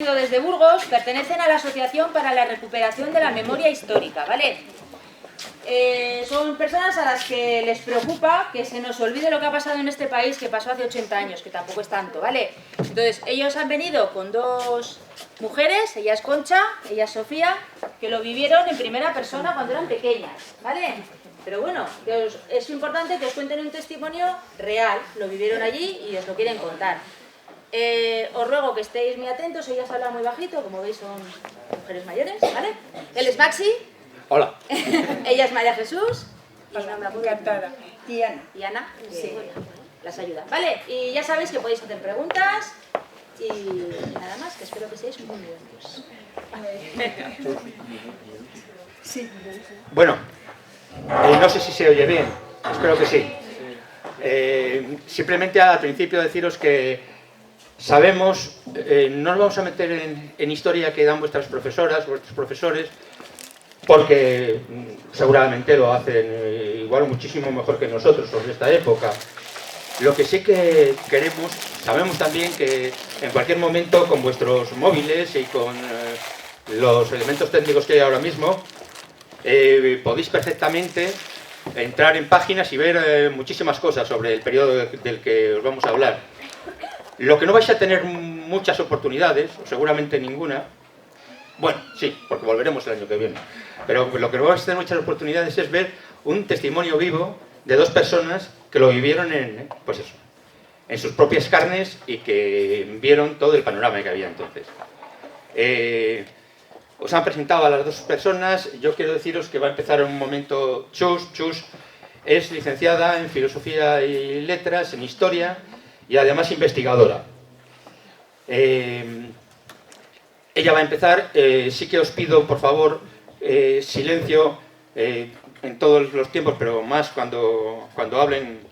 Desde Burgos pertenecen a la Asociación para la Recuperación de la Memoria Histórica, ¿vale? Son personas a las que les preocupa que se nos olvide lo que ha pasado en este país, que pasó hace 80 años, que tampoco es tanto, ¿vale? Entonces, ellos han venido con dos mujeres, ella es Concha, ella es Sofía, que lo vivieron en primera persona cuando eran pequeñas, ¿vale? Pero bueno, es importante que os cuenten un testimonio real, lo vivieron allí y os lo quieren contar. Os ruego que estéis muy atentos, ellas hablan muy bajito, como veis son mujeres mayores, ¿vale? Él es Maxi. Hola. Ella es María Jesús. Encantada. Y Ana, sí, las ayuda. Vale, y ya sabéis que podéis hacer preguntas y nada más, que espero que seáis muy divertidos. Sí. Bueno, no sé si se oye bien, espero que sí. Simplemente al principio deciros que sabemos, no nos vamos a meter en historia que dan vuestras profesoras, vuestros profesores, porque seguramente lo hacen igual o muchísimo mejor que nosotros sobre esta época. Lo que sí que queremos, sabemos también que en cualquier momento con vuestros móviles y con los elementos técnicos que hay ahora mismo, podéis perfectamente entrar en páginas y ver muchísimas cosas sobre el periodo del que os vamos a hablar. Lo que no vais a tener muchas oportunidades, o seguramente ninguna, bueno, sí, porque volveremos el año que viene, pero lo que no vais a tener muchas oportunidades es ver un testimonio vivo de dos personas que lo vivieron pues eso, en sus propias carnes y que vieron todo el panorama que había entonces. Os han presentado a las dos personas, yo quiero deciros que va a empezar en un momento Chus es licenciada en Filosofía y Letras, en Historia, y además investigadora. Ella va a empezar. Sí que os pido, por favor, silencio en todos los tiempos, pero más cuando hablen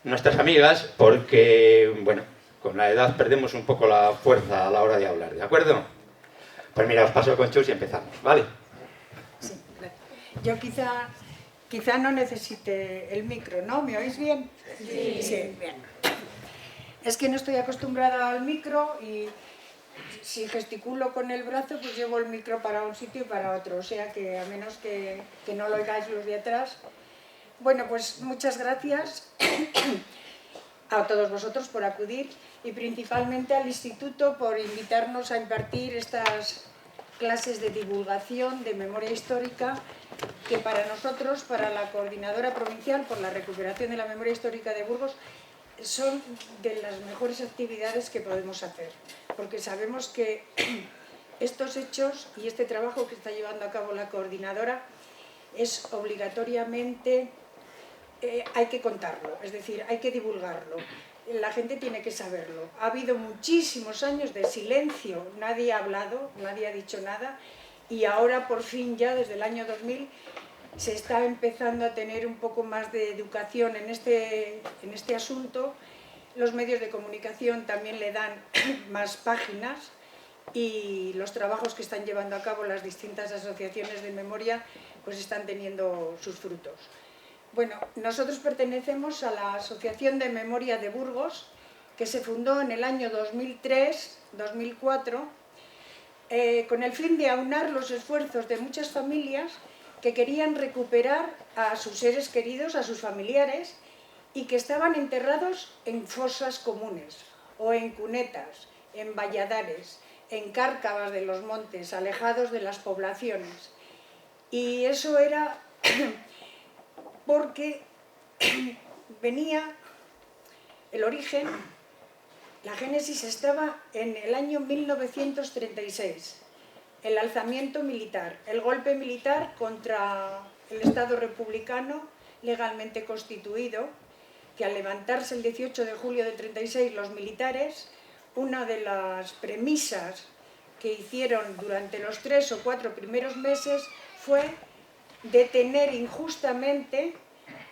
nuestras amigas, porque, bueno, con la edad perdemos un poco la fuerza a la hora de hablar, ¿de acuerdo? Pues mira, os paso con Chus y empezamos, ¿vale? Sí, yo quizá no necesite el micro, ¿no? ¿Me oís bien? Sí. Sí, bien. Es que no estoy acostumbrada al micro y si gesticulo con el brazo, pues llevo el micro para un sitio y para otro. O sea que a menos que no lo oigáis los de atrás. Bueno, pues muchas gracias a todos vosotros por acudir y principalmente al Instituto por invitarnos a impartir estas clases de divulgación de memoria histórica que para nosotros, para la Coordinadora Provincial por la Recuperación de la Memoria Histórica de Burgos, son de las mejores actividades que podemos hacer, porque sabemos que estos hechos y este trabajo que está llevando a cabo la Coordinadora es obligatoriamente, hay que contarlo, es decir, hay que divulgarlo. La gente tiene que saberlo. Ha habido muchísimos años de silencio, nadie ha hablado, nadie ha dicho nada, y ahora por fin ya desde el año 2000 se está empezando a tener un poco más de educación en este asunto. Los medios de comunicación también le dan más páginas y los trabajos que están llevando a cabo las distintas asociaciones de memoria pues están teniendo sus frutos. Bueno, nosotros pertenecemos a la Asociación de Memoria de Burgos, que se fundó en el año 2003-2004, con el fin de aunar los esfuerzos de muchas familias que querían recuperar a sus seres queridos, a sus familiares, y que estaban enterrados en fosas comunes, o en cunetas, en valladares, en cárcavas de los montes, alejados de las poblaciones. Y eso era porque venía el origen, la génesis estaba en el año 1936, el alzamiento militar, el golpe militar contra el Estado republicano legalmente constituido, que al levantarse el 18 de julio del 36 los militares, una de las premisas que hicieron durante los 3 o 4 primeros meses fue detener injustamente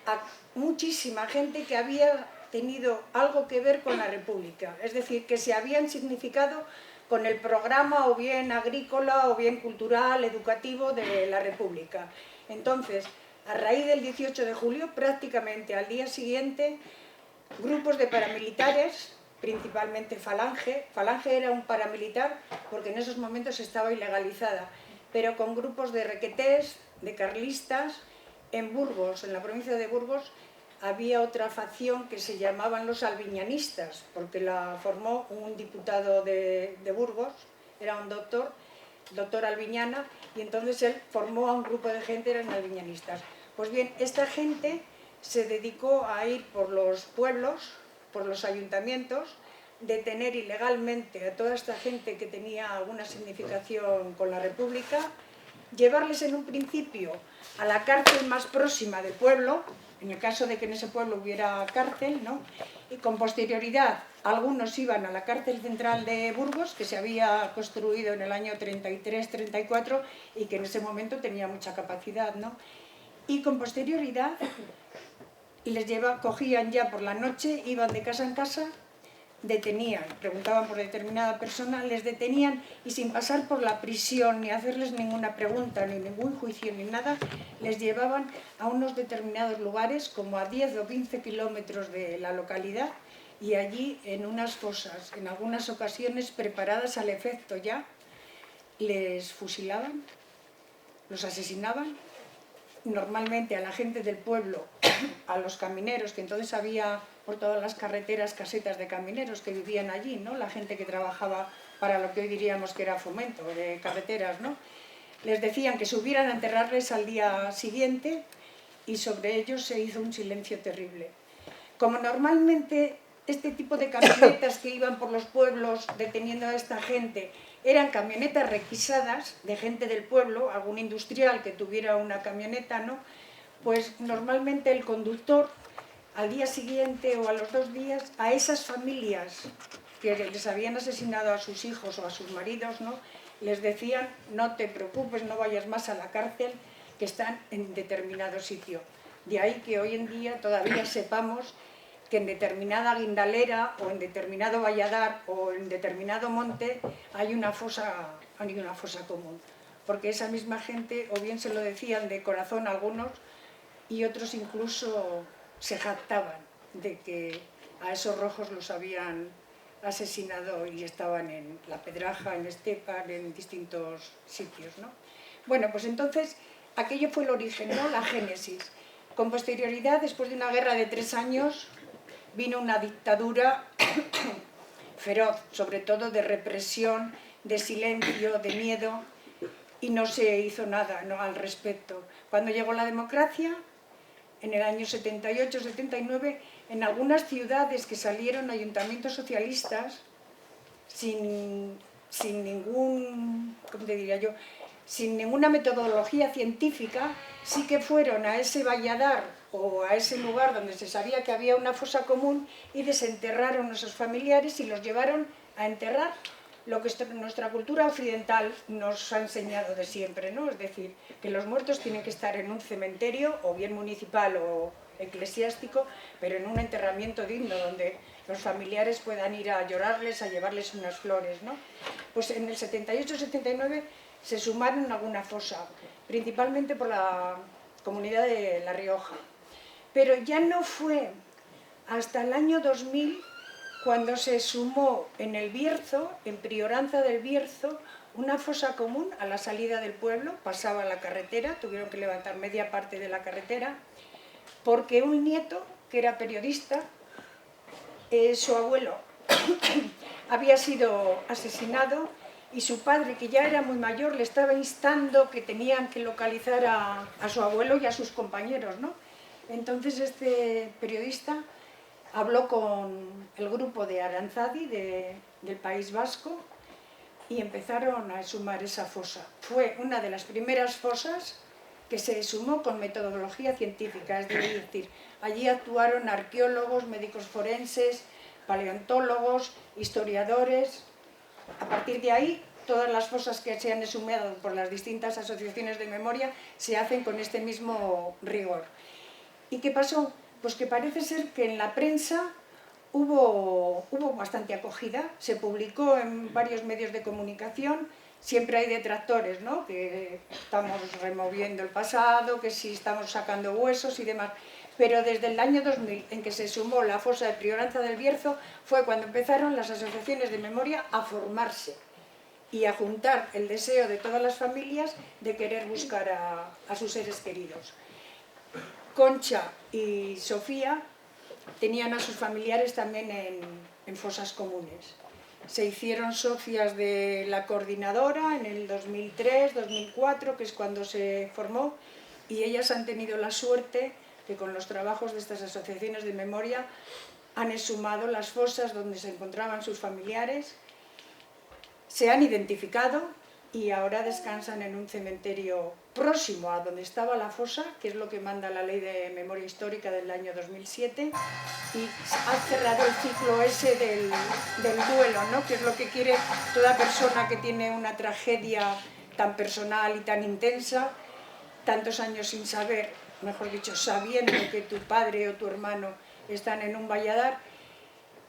a muchísima gente que había tenido algo que ver con la República, es decir, que se habían significado con el programa o bien agrícola o bien cultural, educativo de la República. Entonces, a raíz del 18 de julio, prácticamente al día siguiente, grupos de paramilitares principalmente Falange. Falange era un paramilitar porque en esos momentos estaba ilegalizada, pero con grupos de requetés, de carlistas. En Burgos, en la provincia de Burgos, había otra facción que se llamaban los albiñanistas, porque la formó un diputado de Burgos, era un doctor Albiñana, y entonces él formó a un grupo de gente, eran albiñanistas. Pues bien, esta gente se dedicó a ir por los pueblos, por los ayuntamientos, detener ilegalmente a toda esta gente que tenía alguna significación con la República, llevarles en un principio a la cárcel más próxima del pueblo, en el caso de que en ese pueblo hubiera cárcel, ¿no? Y con posterioridad algunos iban a la cárcel central de Burgos, que se había construido en el año 33-34 y que en ese momento tenía mucha capacidad, ¿no? Y con posterioridad cogían ya por la noche, iban de casa en casa, detenían, preguntaban por determinada persona, les detenían y sin pasar por la prisión, ni hacerles ninguna pregunta, ni ningún juicio, ni nada, les llevaban a unos determinados lugares, como a 10 o 15 kilómetros de la localidad, y allí en unas fosas, en algunas ocasiones preparadas al efecto ya, les fusilaban, los asesinaban, normalmente a la gente del pueblo, a los camineros, que entonces había por todas las carreteras casetas de camineros que vivían allí, ¿no? La gente que trabajaba para lo que hoy diríamos que era fomento de carreteras, ¿no? Les decían que subieran a enterrarles al día siguiente y sobre ellos se hizo un silencio terrible. Como normalmente este tipo de camionetas que iban por los pueblos deteniendo a esta gente eran camionetas requisadas de gente del pueblo, algún industrial que tuviera una camioneta, ¿no? Pues normalmente el conductor al día siguiente o a los 2 días a esas familias que les habían asesinado a sus hijos o a sus maridos, ¿no? Les decían: no te preocupes, no vayas más a la cárcel, que están en determinado sitio. De ahí que hoy en día todavía sepamos que en determinada guindalera o en determinado valladar o en determinado monte hay una fosa común, porque esa misma gente o bien se lo decían de corazón a algunos y otros incluso se jactaban de que a esos rojos los habían asesinado y estaban en La Pedraja, en Estepar, en distintos sitios, ¿no? Bueno, pues entonces aquello fue el origen, ¿no? La génesis. Con posterioridad, después de una guerra de 3 años, vino una dictadura feroz, sobre todo de represión, de silencio, de miedo, y no se hizo nada, ¿no?, al respecto. Cuando llegó la democracia, en el año 78-79, en algunas ciudades que salieron ayuntamientos socialistas, sin ningún, ¿cómo te diría yo?, sin ninguna metodología científica, sí que fueron a ese valladar o a ese lugar donde se sabía que había una fosa común y desenterraron a esos familiares y los llevaron a enterrar, lo que nuestra cultura occidental nos ha enseñado de siempre, ¿no? Es decir, que los muertos tienen que estar en un cementerio, o bien municipal o eclesiástico, pero en un enterramiento digno, donde los familiares puedan ir a llorarles, a llevarles unas flores, ¿no? Pues en el 78-79 se sumaron a alguna fosa, principalmente por la comunidad de La Rioja. Pero ya no fue hasta el año 2000 cuando se sumó en el Bierzo, en Prioranza del Bierzo, una fosa común a la salida del pueblo, pasaba la carretera, tuvieron que levantar media parte de la carretera, porque un nieto, que era periodista, su abuelo había sido asesinado y su padre, que ya era muy mayor, le estaba instando que tenían que localizar a su abuelo y a sus compañeros, ¿no? Entonces este periodista habló con el grupo de Aranzadi del País Vasco y empezaron a exhumar esa fosa. Fue una de las primeras fosas que se exhumó con metodología científica, es decir, allí actuaron arqueólogos, médicos forenses, paleontólogos, historiadores. A partir de ahí, todas las fosas que se han exhumado por las distintas asociaciones de memoria se hacen con este mismo rigor. ¿Y qué pasó? Pues que parece ser que en la prensa hubo bastante acogida, se publicó en varios medios de comunicación. Siempre hay detractores, ¿no?, que estamos removiendo el pasado, que si estamos sacando huesos y demás. pero desde el año 2000, en que se sumó la fosa de Prioranza del Bierzo, fue cuando empezaron las asociaciones de memoria a formarse y a juntar el deseo de todas las familias de querer buscar a sus seres queridos. Concha y Sofía tenían a sus familiares también en fosas comunes. Se hicieron socias de la coordinadora en el 2003-2004, que es cuando se formó, y ellas han tenido la suerte que con los trabajos de estas asociaciones de memoria han exhumado las fosas donde se encontraban sus familiares, se han identificado y ahora descansan en un cementerio próximo a donde estaba la fosa, que es lo que manda la Ley de Memoria Histórica del año 2007, y ha cerrado el ciclo ese del duelo, ¿no? Que es lo que quiere toda persona que tiene una tragedia tan personal y tan intensa, tantos años sin saber, mejor dicho, sabiendo que tu padre o tu hermano están en un valladar.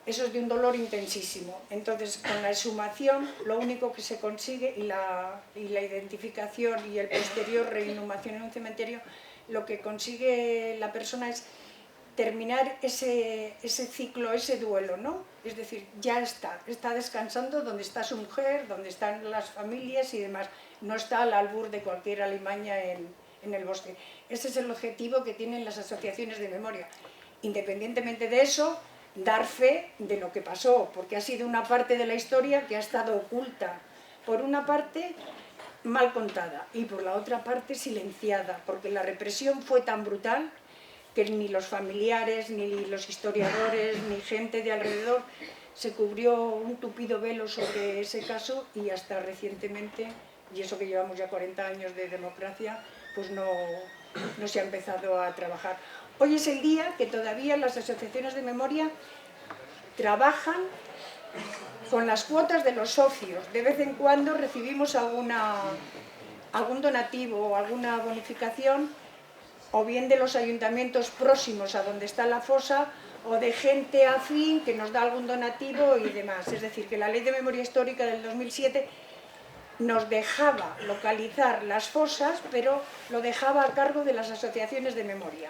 Eso es de un dolor intensísimo. Entonces, con la exhumación, lo único que se consigue, y la identificación y el posterior reinhumación en un cementerio, lo que consigue la persona es terminar ese ciclo, ese duelo, ¿no? Es decir, ya está descansando donde está su mujer, donde están las familias y demás. No está al albur de cualquier alimaña en el bosque. Ese es el objetivo que tienen las asociaciones de memoria. Independientemente de eso, dar fe de lo que pasó, porque ha sido una parte de la historia que ha estado oculta, por una parte mal contada y por la otra parte silenciada, porque la represión fue tan brutal que ni los familiares, ni los historiadores, ni gente de alrededor se cubrió un tupido velo sobre ese caso, y hasta recientemente, y eso que llevamos ya 40 años de democracia, pues no se ha empezado a trabajar. Hoy es el día que todavía las asociaciones de memoria trabajan con las cuotas de los socios. De vez en cuando recibimos algún donativo o alguna bonificación, o bien de los ayuntamientos próximos a donde está la fosa, o de gente afín que nos da algún donativo y demás. Es decir, que la Ley de Memoria Histórica del 2007 nos dejaba localizar las fosas, pero lo dejaba a cargo de las asociaciones de memoria.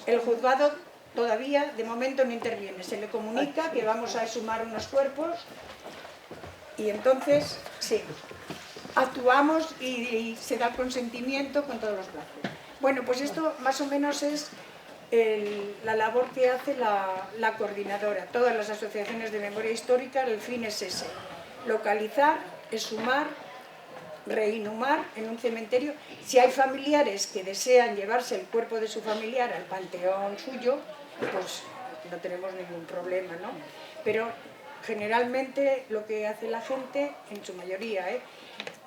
El juzgado todavía, de momento, no interviene. Se le comunica que vamos a exhumar unos cuerpos y entonces, sí, actuamos y se da consentimiento con todos los plazos. Bueno, pues esto más o menos es la labor que hace la coordinadora. Todas las asociaciones de memoria histórica, el fin es ese: localizar, exhumar, reinhumar en un cementerio. Si hay familiares que desean llevarse el cuerpo de su familiar al panteón suyo, pues no tenemos ningún problema, ¿no? Pero generalmente lo que hace la gente, en su mayoría,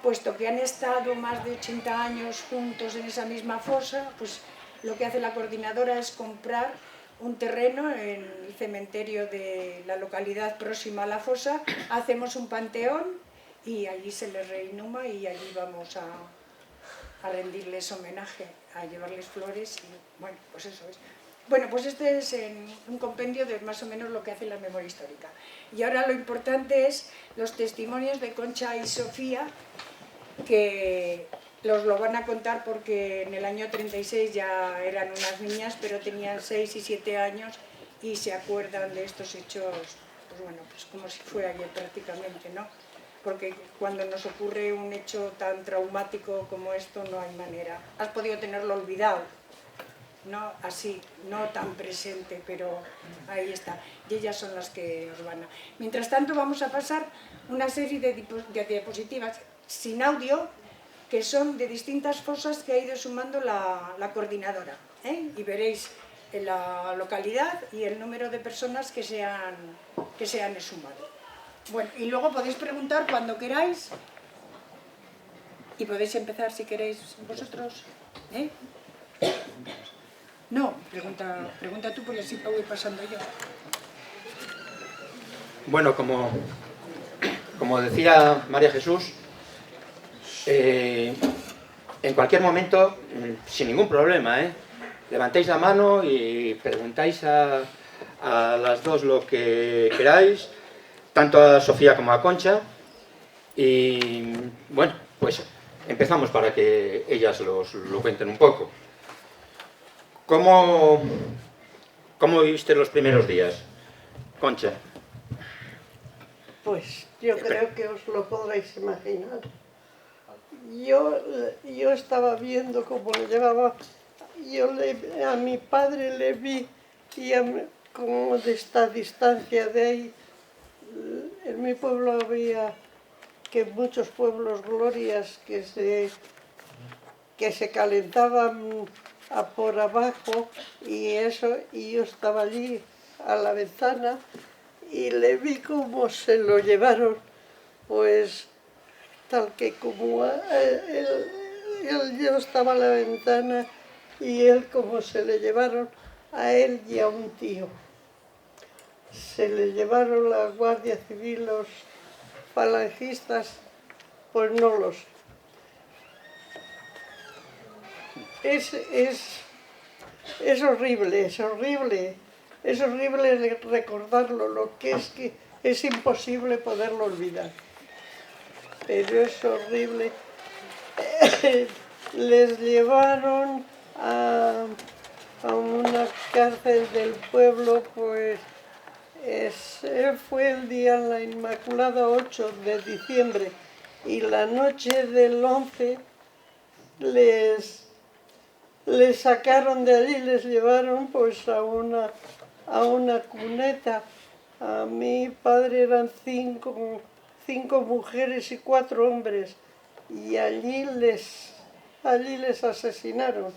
puesto que han estado más de 80 años juntos en esa misma fosa, pues lo que hace la coordinadora es comprar un terreno en el cementerio de la localidad próxima a la fosa, hacemos un panteón y allí se les reinhuma y allí vamos a rendirles homenaje, a llevarles flores y bueno, pues eso es. Bueno, pues este es un compendio de más o menos lo que hace la memoria histórica. Y ahora lo importante es los testimonios de Concha y Sofía, que lo van a contar porque en el año 36 ya eran unas niñas, pero tenían 6 y 7 años y se acuerdan de estos hechos, pues bueno, pues como si fuera ayer prácticamente, ¿no? Porque cuando nos ocurre un hecho tan traumático como esto no hay manera. Has podido tenerlo olvidado, no así, no tan presente, pero ahí está. Y ellas son las que os van a... Mientras tanto vamos a pasar una serie de diapositivas sin audio, que son de distintas fosas que ha ido sumando la coordinadora, y veréis en la localidad y el número de personas que se han exhumado. Bueno, y luego podéis preguntar cuando queráis y podéis empezar si queréis vosotros. No, pregunta tú porque así voy pasando yo. Bueno, como decía María Jesús, en cualquier momento, sin ningún problema, levantáis la mano y preguntáis a las dos lo que queráis, tanto a Sofía como a Concha, y bueno, pues empezamos para que ellas lo cuenten un poco. ¿Cómo viviste los primeros días, Concha? Pues yo creo que os lo podréis imaginar. Yo estaba viendo cómo le llevaba, a mi padre le vi y como de esta distancia de ahí, en mi pueblo había que muchos pueblos glorias que se calentaban por abajo y yo estaba allí a la ventana y le vi cómo se lo llevaron, pues tal que como yo estaba a la ventana y él como se le llevaron a él y a un tío. Se le llevaron la Guardia Civil, los falangistas, pues no lo sé. Es horrible, es horrible recordarlo, lo que es imposible poderlo olvidar. Pero es horrible. Les llevaron a una cárcel del pueblo, pues fue el día la Inmaculada 8 de diciembre y la noche del 11 les sacaron de allí, les llevaron pues a una cuneta. A mi padre eran cinco mujeres y 4 hombres y allí les asesinaron.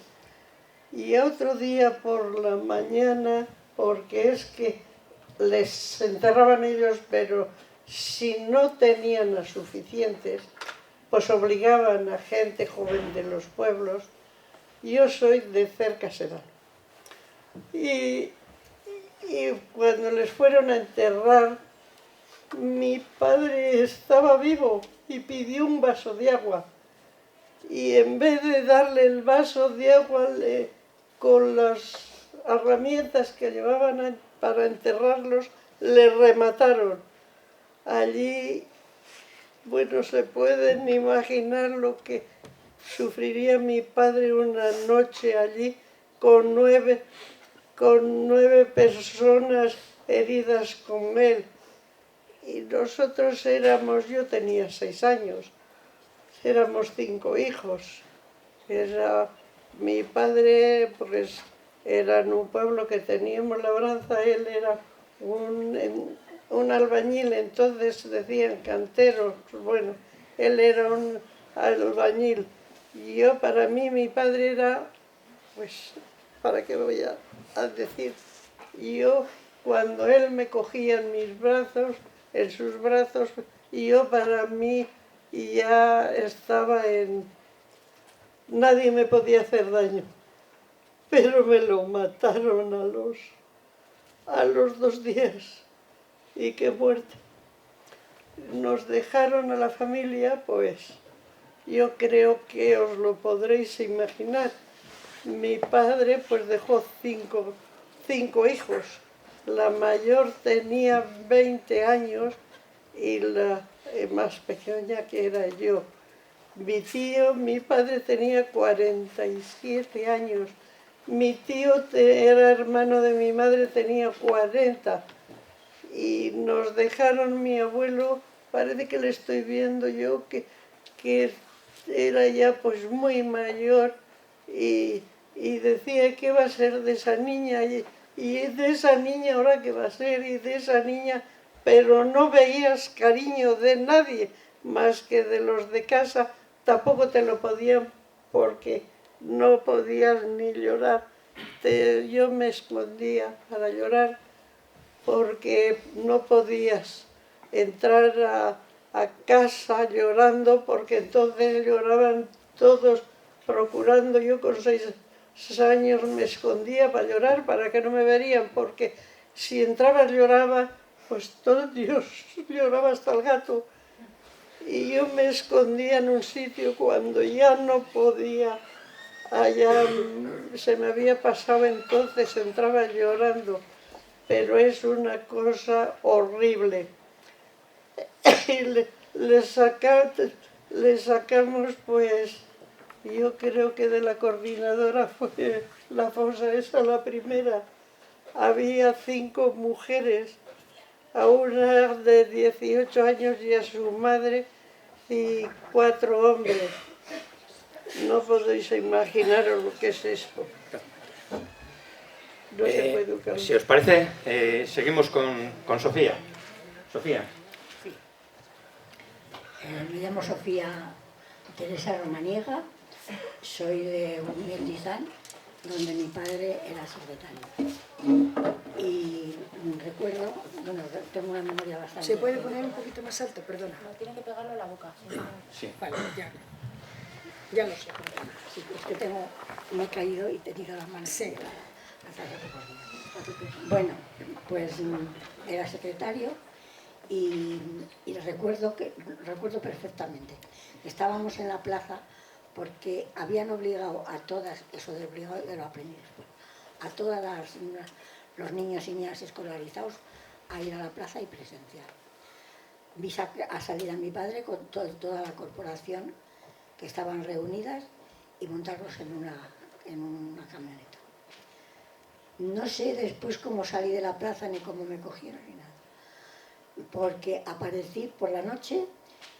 Y otro día por la mañana, porque es que les enterraban ellos, pero si no tenían a suficientes, pues obligaban a gente joven de los pueblos. Yo soy de Cerca-Serán. Y cuando les fueron a enterrar, mi padre estaba vivo y pidió un vaso de agua. Y en vez de darle el vaso de agua, con las herramientas que llevaban para enterrarlos, le remataron. Allí, bueno, se pueden imaginar lo que sufriría mi padre una noche allí con nueve personas heridas con él. Y nosotros yo tenía 6 años, éramos 5 hijos. Mi padre, pues, era en un pueblo que teníamos labranza, él era un albañil, entonces decían cantero, bueno, él era un albañil. Y para mí, mi padre era, pues, ¿para qué voy a decir? Cuando él me cogía en sus brazos, para mí ya estaba nadie me podía hacer daño. Pero me lo mataron a los 2 días. Y qué muerte. Nos dejaron a la familia, pues, yo creo que os lo podréis imaginar. Mi padre pues dejó 5 hijos. La mayor tenía 20 años y la más pequeña, que era yo. Mi padre tenía 47 años. Mi tío era hermano de mi madre, tenía 40. Y nos dejaron, mi abuelo, parece que le estoy viendo yo, que era ya pues muy mayor y decía qué va a ser de esa niña y de esa niña ahora qué va a ser y de esa niña, pero no veías cariño de nadie más que de los de casa, tampoco te lo podían porque no podías ni llorar. Yo me escondía para llorar porque no podías entrar a casa llorando, porque entonces lloraban todos procurando. Yo con 6 años me escondía para llorar, para que no me verían, porque si entraba lloraba, pues todo Dios lloraba hasta el gato. Y yo me escondía en un sitio cuando ya no podía, allá se me había pasado, entonces entraba llorando. Pero es una cosa horrible. Y le sacamos, pues, yo creo que de la coordinadora fue la fosa esa, la primera, había 5 mujeres, a una de 18 años y a su madre, y 4 hombres. No podéis imaginaros lo que es esto. No se puede educar. Si os parece, seguimos con Sofía. Sofía. Sí. Me llamo Sofía Teresa Romaniega, soy de Umieldizán, donde mi padre era secretario. Y recuerdo, bueno, tengo una memoria bastante... ¿Se puede poner un poquito más alto? Perdona. No, tienen que pegarlo a la boca. Sí. Vale, ya lo sé. Sí, es que me he caído y he tirado las manos. Sí. Bueno, pues era secretario y recuerdo perfectamente. Estábamos en la plaza porque habían obligado a todas, eso de obligado lo aprendí después, a todas los niños y niñas escolarizados a ir a la plaza y presenciar. Vi a salir a mi padre con toda la corporación que estaban reunidas y montarlos en una camioneta. No sé después cómo salí de la plaza ni cómo me cogieron ni nada, porque aparecí por la noche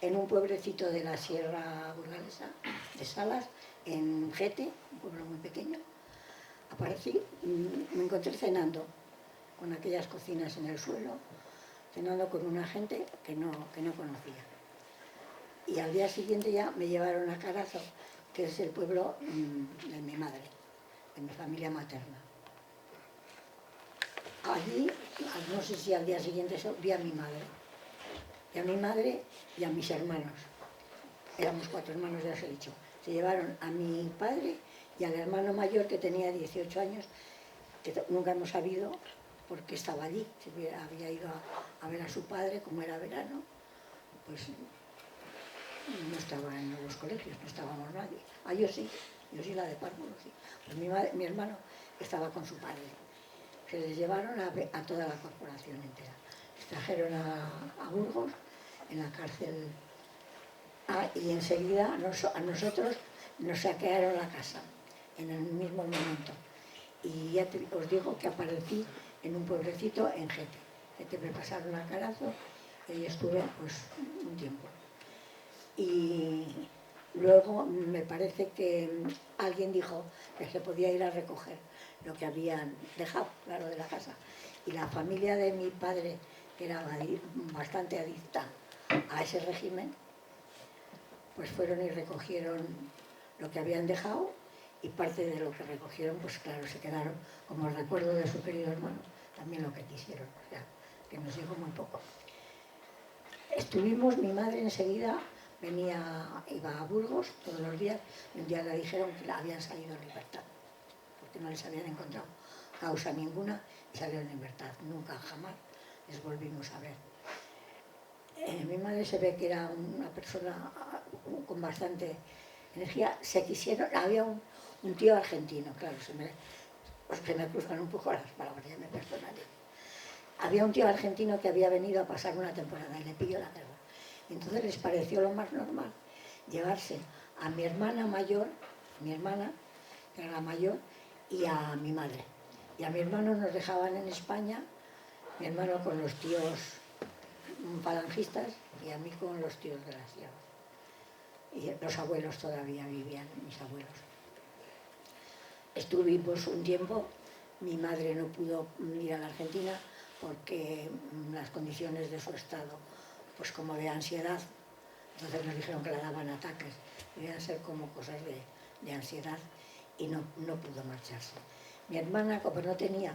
en un pueblecito de la Sierra Burgalesa, de Salas, en Gete, un pueblo muy pequeño. Aparecí, me encontré cenando con aquellas cocinas en el suelo, cenando con una gente que no conocía. Y al día siguiente ya me llevaron a Carazo, que es el pueblo de mi madre, de mi familia materna. Allí, no sé si al día siguiente vi a mi madre. Y a mis hermanos. Éramos 4 hermanos, ya os he dicho. Se llevaron a mi padre y al hermano mayor, que tenía 18 años, que nunca hemos sabido por qué estaba allí. Había ido a ver a su padre, como era verano, pues no estaba en los colegios, no estábamos nadie. Yo sí la de párvulo, sí. Pues mi hermano estaba con su padre. Se les llevaron a toda la corporación entera. Les trajeron a Burgos, en la cárcel, y enseguida a nosotros nos saquearon la casa, en el mismo momento. Y ya os digo que aparecí en un pueblecito en Gete. Gete me pasaron a Carazo y ahí estuve pues un tiempo. Y luego me parece que alguien dijo que se podía ir a recoger lo que habían dejado, claro, de la casa. Y la familia de mi padre, que era bastante adicta a ese régimen, pues fueron y recogieron lo que habían dejado, y parte de lo que recogieron, pues claro, se quedaron como el recuerdo de su querido hermano, también lo que quisieron, o sea, que nos llegó muy poco. Estuvimos, mi madre enseguida iba a Burgos todos los días, y un día le dijeron que la habían salido en libertad, porque no les habían encontrado causa ninguna, y salió en libertad. Nunca, jamás les volvimos a ver. Mi madre se ve que era una persona con bastante energía. Había un tío argentino, claro, se me cruzan un poco las palabras, ya me perdonaré. Había un tío argentino que había venido a pasar una temporada y le pilló la guerra. Y entonces les pareció lo más normal llevarse a mi hermana mayor, mi hermana, que era la mayor, y a mi madre. Y a mi hermano nos dejaban en España, mi hermano con los tíos falangistas y a mí con los tíos de la sierra. Y los abuelos todavía vivían, mis abuelos. Estuvimos un tiempo, mi madre no pudo ir a la Argentina porque las condiciones de su estado, pues como de ansiedad, entonces nos dijeron que le daban ataques, debían ser como cosas de ansiedad, y no pudo marcharse. Mi hermana, como no tenía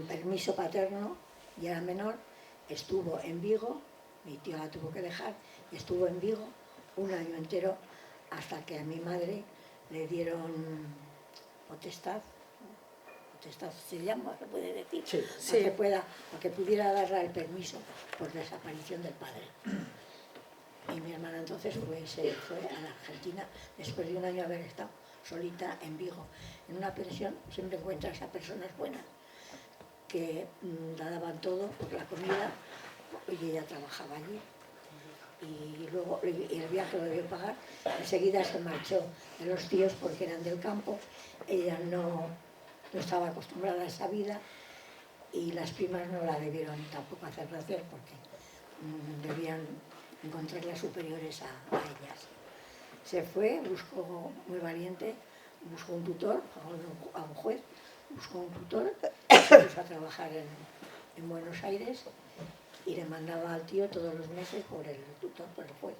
permiso paterno y era menor, estuvo en Vigo, mi tío la tuvo que dejar, y estuvo en Vigo un año entero hasta que a mi madre le dieron potestad se llama, se puede decir, sí. para que pudiera darle el permiso por desaparición del padre. Y mi hermana entonces se fue a la Argentina después de un año haber estado solita en Vigo. En una pensión siempre encuentras a personas buenas que la daban todo por la comida, y ella trabajaba allí. y luego el viaje lo debió pagar. Enseguida se marchó de los tíos porque eran del campo, ella no estaba acostumbrada a esa vida y las primas no la debieron tampoco hacer crecer porque debían encontrarlas superiores a ellas. Se fue, buscó, muy valiente, buscó un tutor, a un juez, buscó un tutor, se puso a trabajar en Buenos Aires y le mandaba al tío todos los meses por el tutor, por el juez,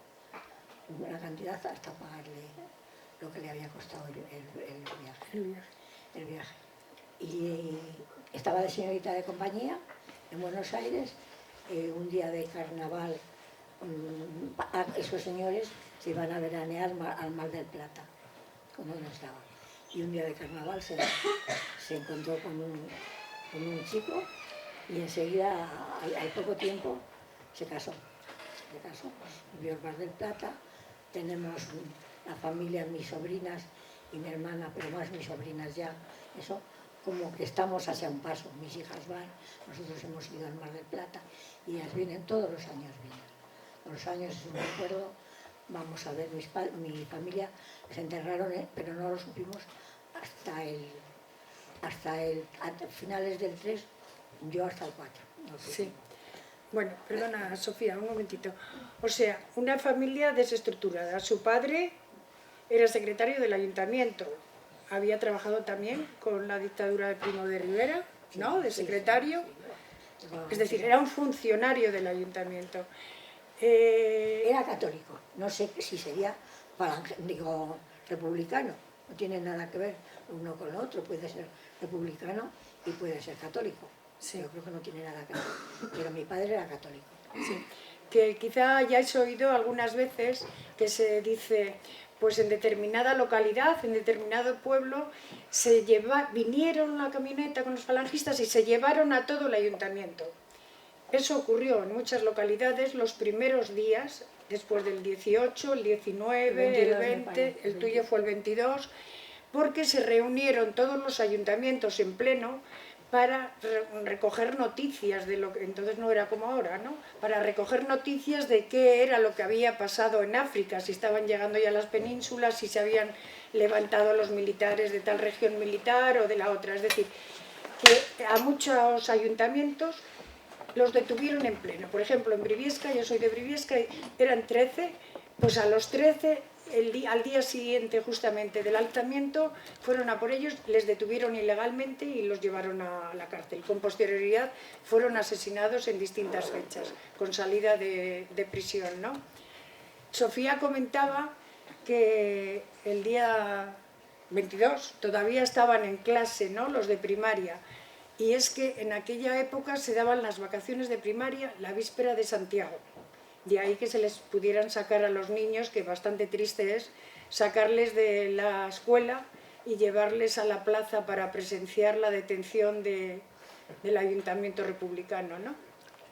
una cantidad hasta pagarle lo que le había costado el viaje. Y estaba de señorita de compañía en Buenos Aires, un día de carnaval, esos señores se iban a veranear al Mar del Plata, como no estaba. Y un día de carnaval se encontró con un chico y enseguida, al poco tiempo, se casó. Vivió el Mar del Plata, tenemos la familia, mis sobrinas y mi hermana, pero más mis sobrinas ya, eso, como que estamos hacia un paso. Mis hijas van, nosotros hemos ido al Mar del Plata y ellas vienen, todos los años vienen. Todos los años, es un recuerdo, vamos a ver, mi familia se enterraron, pero no lo supimos hasta finales del 3, yo hasta el 4. No Sí. Bueno, perdona, Sofía, un momentito. O sea, una familia desestructurada. Su padre era secretario del ayuntamiento. Había trabajado también con la dictadura de Primo de Rivera, ¿no? De secretario. Es decir, era un funcionario del ayuntamiento. Era católico. No sé si sería republicano. No tiene nada que ver uno con el otro. Puede ser republicano y puede ser católico. Sí. Yo creo que no tiene nada que ver, pero mi padre era católico. Sí. Que quizá hayáis oído algunas veces que se dice, pues en determinada localidad, en determinado pueblo, vinieron la camioneta con los falangistas y se llevaron a todo el ayuntamiento. Eso ocurrió en muchas localidades los primeros días, después del 18, el 19, el 20, el tuyo fue el 22, porque se reunieron todos los ayuntamientos en pleno para recoger noticias de lo que entonces no era como ahora, ¿no? Para recoger noticias de qué era lo que había pasado en África, si estaban llegando ya a las penínsulas, si se habían levantado los militares de tal región militar o de la otra. Es decir, que a muchos ayuntamientos los detuvieron en pleno. Por ejemplo, en Briviesca, yo soy de Briviesca, eran 13, pues a los 13... al día siguiente justamente del alzamiento fueron a por ellos, les detuvieron ilegalmente y los llevaron a la cárcel. Con posterioridad fueron asesinados en distintas fechas, con salida de prisión, ¿no? Sofía comentaba que el día 22 todavía estaban en clase, ¿no?, los de primaria, y es que en aquella época se daban las vacaciones de primaria la víspera de Santiago. De ahí que se les pudieran sacar a los niños, que bastante triste es, sacarles de la escuela y llevarles a la plaza para presenciar la detención del ayuntamiento republicano, ¿no?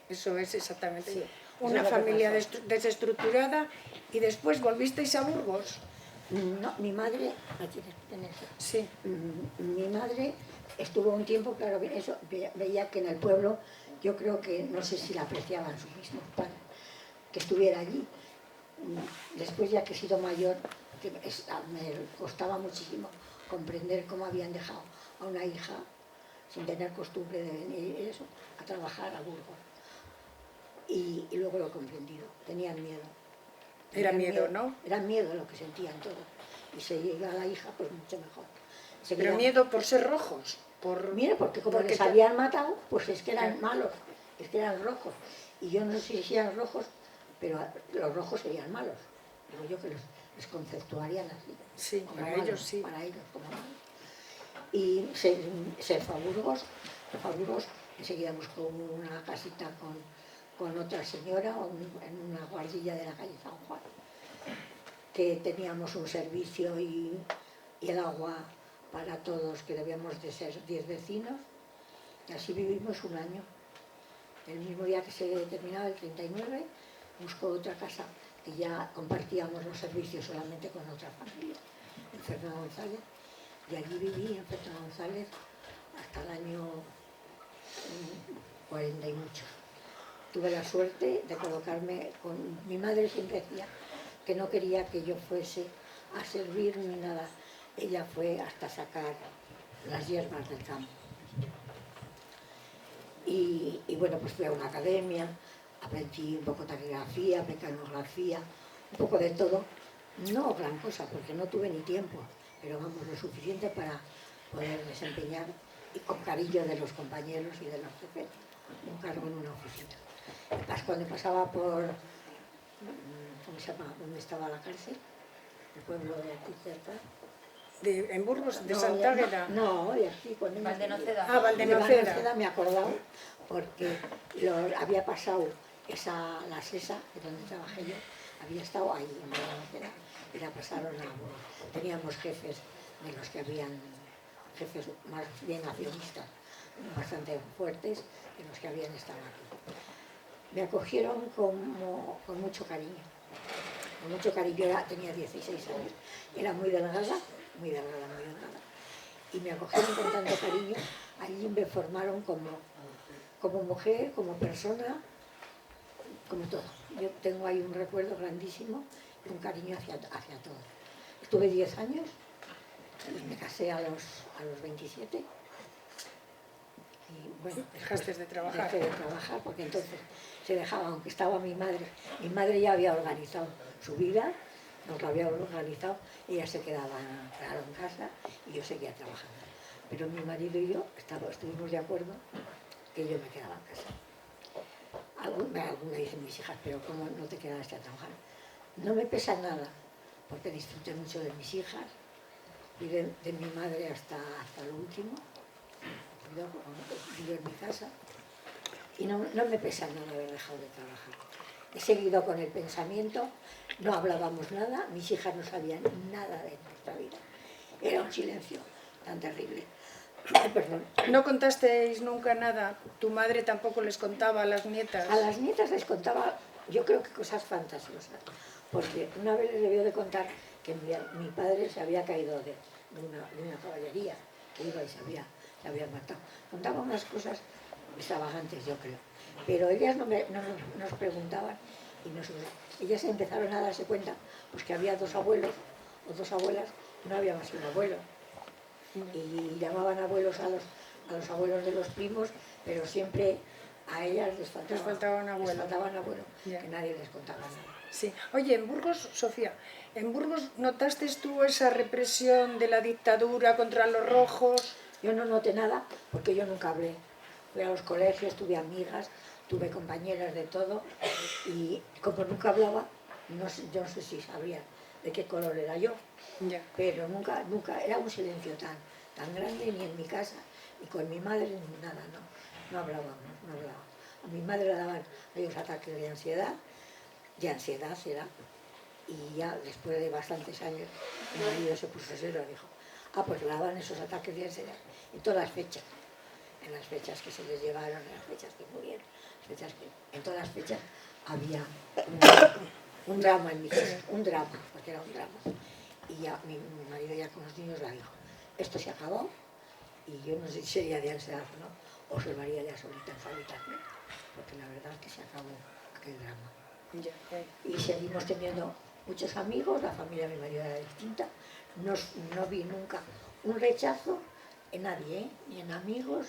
Eso es exactamente. Sí, una familia desestructurada. ¿Y después volvisteis a Burgos? No, mi madre... Sí. Mi madre estuvo un tiempo, claro, eso, veía que en el pueblo, yo creo que, no sé si la apreciaban sus mismos padres, que estuviera allí. Después, ya que he sido mayor, me costaba muchísimo comprender cómo habían dejado a una hija sin tener costumbre de venir eso, a trabajar a Burgos. Y luego lo he comprendido, tenían miedo. Era miedo, ¿no? Era miedo lo que sentían todos. Y se llega a la hija, pues mucho mejor. Pero miedo por ser rojos. Mira, porque como les habían matado, pues es que eran malos, es que eran rojos. Y yo no sé si eran rojos, pero los rojos serían malos. Digo yo que les conceptuarían así. Sí, para malos, ellos sí. Para ellos como malos. Y se fue a Burgos, enseguida buscó una casita con otra señora en una guardilla de la calle San Juan, que teníamos un servicio y el agua para todos, que debíamos de ser 10 vecinos, y así vivimos un año. El mismo día que se terminaba el 39, buscó otra casa y ya compartíamos los servicios solamente con otra familia, en Fernando González, y allí viví en Fernando González hasta el año 40 y mucho. tuve la suerte de colocarme con... Mi madre siempre decía que no quería que yo fuese a servir ni nada. Ella fue hasta sacar las hierbas del campo. Y bueno, pues fui a una academia, aprendí un poco de taquigrafía, mecanografía, un poco de todo. No gran cosa, porque no tuve ni tiempo, pero vamos, lo suficiente para poder desempeñar, y con cariño de los compañeros y de los jefes, un cargo en una oficina. Cuando pasaba por, ¿cómo se llama?, ¿dónde estaba la cárcel? El pueblo de aquí cerca. ¿En Burgos? ¿De No, Santa Águeda? No, de aquí, cuando Valdenoceda. Ah, Valdenoceda. me he acordado, porque había pasado la SESA, que es donde trabajé yo, había estado ahí en Valdenoceda, y la pasaron a... Teníamos jefes de los que habían, jefes más bien accionistas, bastante fuertes, de los que habían estado aquí. Me acogieron con mucho cariño. Con mucho cariño, yo tenía 16 años, era muy delgada, muy delgada, muy delgada. Y me acogieron con tanto cariño, allí me formaron como mujer, como persona, como todo. Yo tengo ahí un recuerdo grandísimo y un cariño hacia todo. Estuve 10 años y me casé a los 27. Y bueno, Dejaste de trabajar. dejé de trabajar porque entonces se dejaba, aunque estaba mi madre ya había organizado su vida, nos la había organizado, ella se quedaba claro en casa y yo seguía trabajando. Pero mi marido y yo estuvimos de acuerdo que yo me quedaba en casa. Alguna dicen mis hijas, pero ¿cómo no te quedaste a trabajar? No me pesa nada, porque disfruté mucho de mis hijas y de mi madre hasta lo último. Yo vivo en mi casa y no me pesa nada haber dejado de trabajar. He seguido con el pensamiento, no hablábamos nada, mis hijas no sabían nada de nuestra vida. Era un silencio tan terrible. Perdón. ¿No contasteis nunca nada? ¿Tu madre tampoco les contaba a las nietas? A las nietas les contaba, yo creo que cosas fantasiosas, porque una vez les debió de contar que mi padre se había caído de una caballería, que iba y se había matado. Contaba unas cosas extravagantes, yo creo. Pero ellas no nos preguntaban y ellas empezaron a darse cuenta pues que había 2 abuelos o 2 abuelas, no había más que un abuelo. Y llamaban abuelos a los abuelos de los primos, pero siempre a ellas les faltaba un abuelo, que nadie les contaba nada. Sí. Oye, en Burgos, Sofía, ¿en Burgos notaste tú esa represión de la dictadura contra los rojos? Yo no noté nada porque yo nunca hablé. Fui a los colegios, tuve amigas, tuve compañeras de todo y como nunca hablaba, yo no sé si sabría de qué color era yo, pero nunca, era un silencio tan grande ni en mi casa, ni con mi madre, ni nada, no hablábamos. A mi madre le daban unos ataques de ansiedad era, y ya después de bastantes años mi marido se puso serio y dijo, pues le daban esos ataques de ansiedad en todas las fechas, en las fechas que se les llevaron, en las fechas que murieron, en todas las fechas había un drama en mi casa, porque era un drama. Y ya mi marido ya con los niños la dijo, esto se acabó, y yo no sé si sería de ansiedad o no, o se lo haría ya solita en su habitación, porque la verdad es que se acabó aquel drama. Y seguimos teniendo muchos amigos, la familia de mi marido era distinta, no vi nunca un rechazo en nadie, ni en amigos,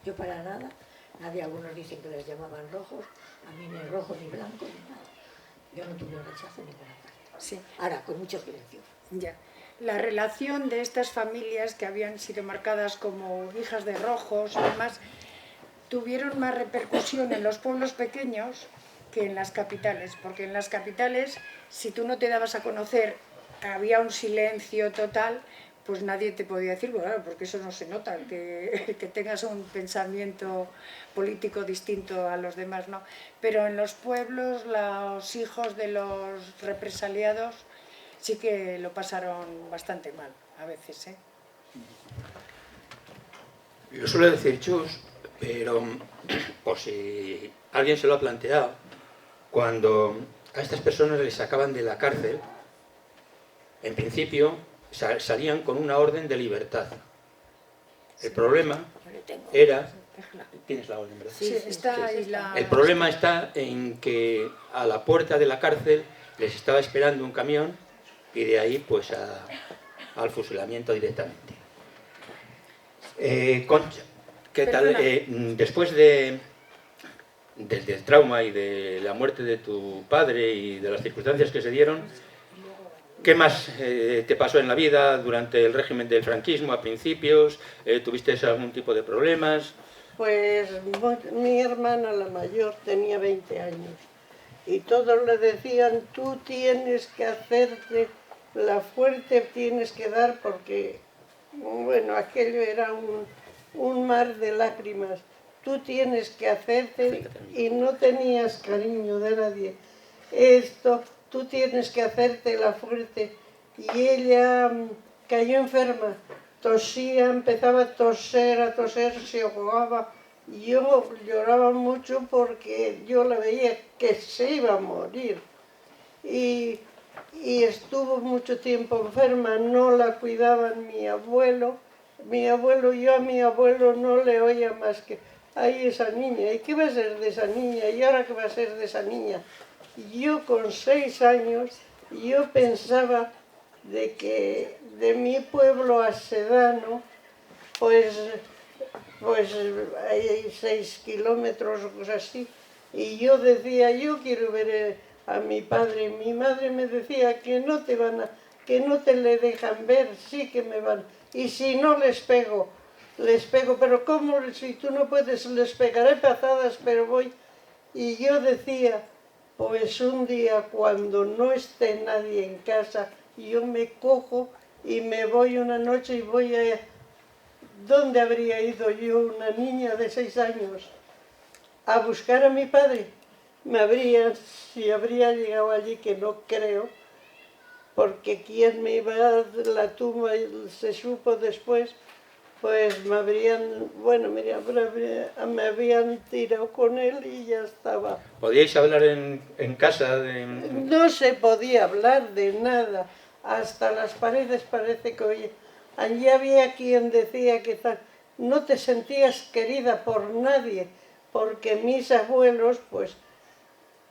yo para nada, algunos dicen que les llamaban rojos, a mí ni rojo, ni blanco, ni nada. Yo no tuve un rechazo ni por parte. Sí. Ahora, con mucho silencio. Ya. La relación de estas familias que habían sido marcadas como hijas de rojos y demás, tuvieron más repercusión en los pueblos pequeños que en las capitales, porque en las capitales, si tú no te dabas a conocer, había un silencio total, pues nadie te podía decir, bueno, porque eso no se nota, que tengas un pensamiento político distinto a los demás, ¿no? Pero en los pueblos, los hijos de los represaliados sí que lo pasaron bastante mal, a veces, ¿eh? Yo suelo decir chus, pero por si alguien se lo ha planteado, cuando a estas personas les sacaban de la cárcel, en principio salían con una orden de libertad. El problema era Tienes la orden, ¿verdad? Sí, está ahí la... El problema está en que a la puerta de la cárcel les estaba esperando un camión y de ahí pues al fusilamiento directamente. Concha, ¿qué tal? Después del trauma y de la muerte de tu padre y de las circunstancias que se dieron, ¿qué más te pasó en la vida durante el régimen del franquismo a principios? ¿Tuviste algún tipo de problemas? Pues mi hermana, la mayor, tenía 20 años y todos le decían, tú tienes que hacerte la fuerte, tienes que dar, porque, bueno, aquello era un mar de lágrimas. Tú tienes que hacerte y no tenías cariño de nadie. Esto, tú tienes que hacerte la fuerte. Y ella cayó enferma, tosía, empezaba a toser, se ahogaba. Yo lloraba mucho porque yo la veía que se iba a morir. Y estuvo mucho tiempo enferma, no la cuidaban mi abuelo. Yo a mi abuelo no le oía más que, ay, esa niña, ¿y qué va a ser de esa niña? ¿Y ahora qué va a ser de esa niña? Yo con 6 años, yo pensaba de que de mi pueblo a Sedano, pues hay 6 kilómetros o cosas así, y yo decía, yo quiero ver a mi padre. Mi madre me decía que no te le dejan ver, sí que me van, y si no les pego, pero ¿cómo? Si tú no puedes, les pegaré patadas, pero voy. Y yo decía, pues un día cuando no esté nadie en casa, yo me cojo y me voy una noche y voy a... ¿Dónde habría ido yo, una niña de 6 años? A buscar a mi padre. Si habría llegado allí, que no creo, porque quien me iba a la tumba se supo después, pues me habían tirado con él y ya estaba. ¿Podíais hablar en casa? No se podía hablar de nada, hasta las paredes parece que oye. Allí había quien decía que no te sentías querida por nadie, porque mis abuelos, pues,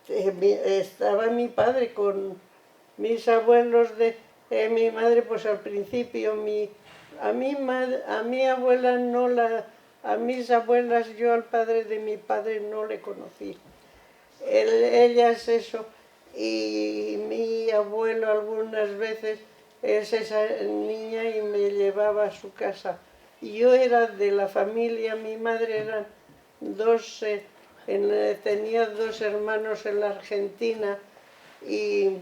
estaba mi padre con mis abuelos de mi madre, pues al principio a mi abuela a mis abuelas, yo al padre de mi padre no le conocí. Ellas eso, y mi abuelo algunas veces es esa niña y me llevaba a su casa. Yo era de la familia, mi madre eran tenía 2 hermanos en la Argentina y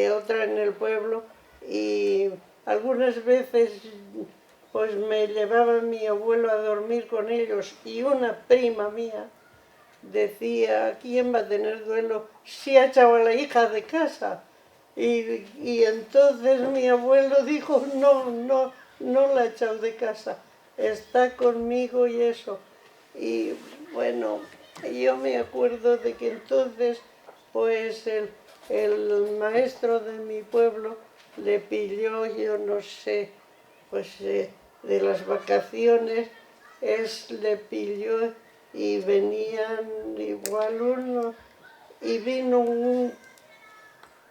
otra en el pueblo, y algunas veces pues me llevaba mi abuelo a dormir con ellos, y una prima mía decía, ¿quién va a tener duelo si ha echado a la hija de casa? Y entonces mi abuelo dijo, no la ha echado de casa, está conmigo y eso. Y bueno, yo me acuerdo de que entonces pues el maestro de mi pueblo le pilló, yo no sé, pues de las vacaciones, le pilló y venían igual uno, y vino un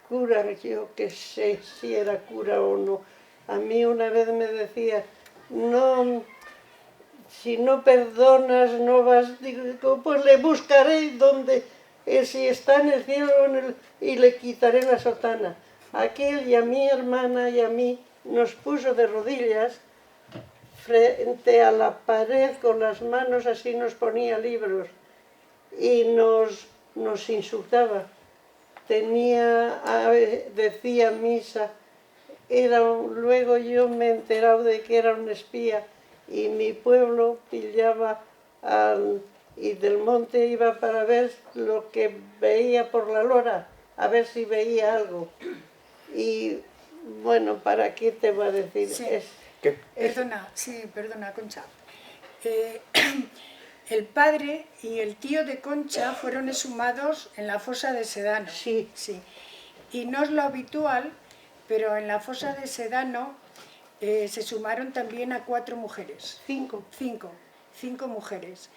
cura, yo que sé si era cura o no. A mí una vez me decía, no, si no perdonas no vas, digo, pues le buscaré donde, si está en el cielo y le quitaré la sotana. Aquel y a mi hermana y a mí nos puso de rodillas frente a la pared con las manos así, nos ponía libros y nos insultaba. Decía misa, luego yo me he enterado de que era un espía, y mi pueblo pillaba y del monte iba para ver lo que veía por la lora, a ver si veía algo. Y bueno, ¿para qué te voy a decir? Sí. Perdona, Concha. El padre y el tío de Concha fueron exhumados en la fosa de Sedano. Sí. Sí. Y no es lo habitual, pero en la fosa de Sedano se sumaron también a 4 mujeres. 5. 5 mujeres.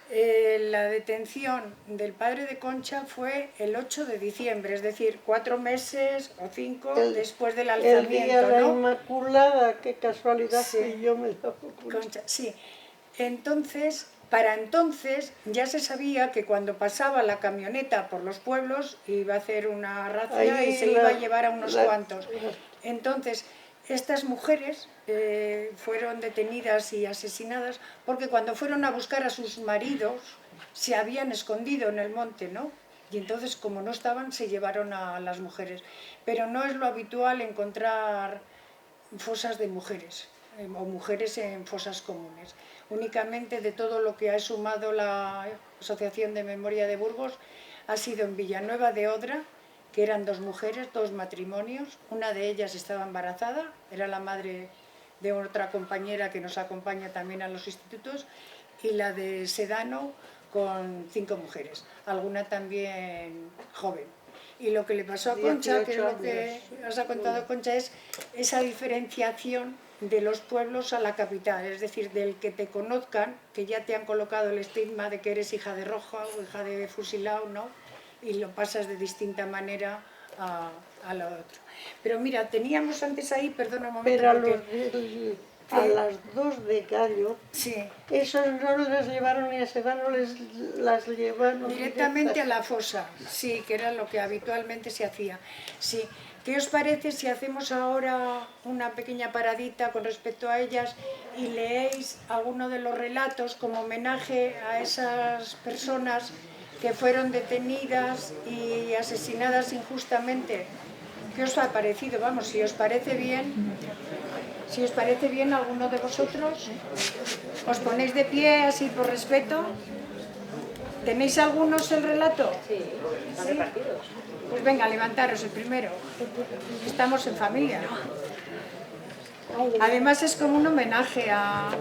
La detención del padre de Concha fue el 8 de diciembre, es decir, 4 meses o 5 después del alzamiento, el día de la ¿no? Inmaculada, qué casualidad, Sí. que yo me daba cuenta. Concha, sí. Entonces, para entonces ya se sabía que cuando pasaba la camioneta por los pueblos iba a hacer una razzia Ahí y se iba a llevar a unos cuantos. Entonces, estas mujeres fueron detenidas y asesinadas porque cuando fueron a buscar a sus maridos se habían escondido en el monte, ¿no? Y entonces, como no estaban, se llevaron a las mujeres. Pero no es lo habitual encontrar fosas de mujeres o mujeres en fosas comunes. Únicamente de todo lo que ha sumado la Asociación de Memoria de Burgos ha sido en Villanueva de Odra, que eran 2 mujeres, 2 matrimonios. Una de ellas estaba embarazada, era la madre de otra compañera que nos acompaña también a los institutos, y la de Sedano con 5 mujeres, alguna también joven. Y lo que le pasó a Concha, que es lo que os ha contado Concha, es esa diferenciación de los pueblos a la capital, es decir, del que te conozcan, que ya te han colocado el estigma de que eres hija de Roja o hija de fusilado, ¿no? Y lo pasas de distinta manera a lo otro. Pero mira, teníamos antes ahí, perdona un momento, pero a las 2 de Gallo, sí, esos no las llevaron ni a Sedano, las llevaron directamente a la fosa, sí, que era lo que habitualmente se hacía. Sí. ¿Qué os parece si hacemos ahora una pequeña paradita con respecto a ellas y leéis alguno de los relatos como homenaje a esas personas que fueron detenidas y asesinadas injustamente? ¿Qué os ha parecido? Vamos, si os parece bien, alguno de vosotros, os ponéis de pie así por respeto. ¿Tenéis algunos el relato? Sí, están repartidos. Pues venga, levantaros el primero. Estamos en familia. Además es como un homenaje a...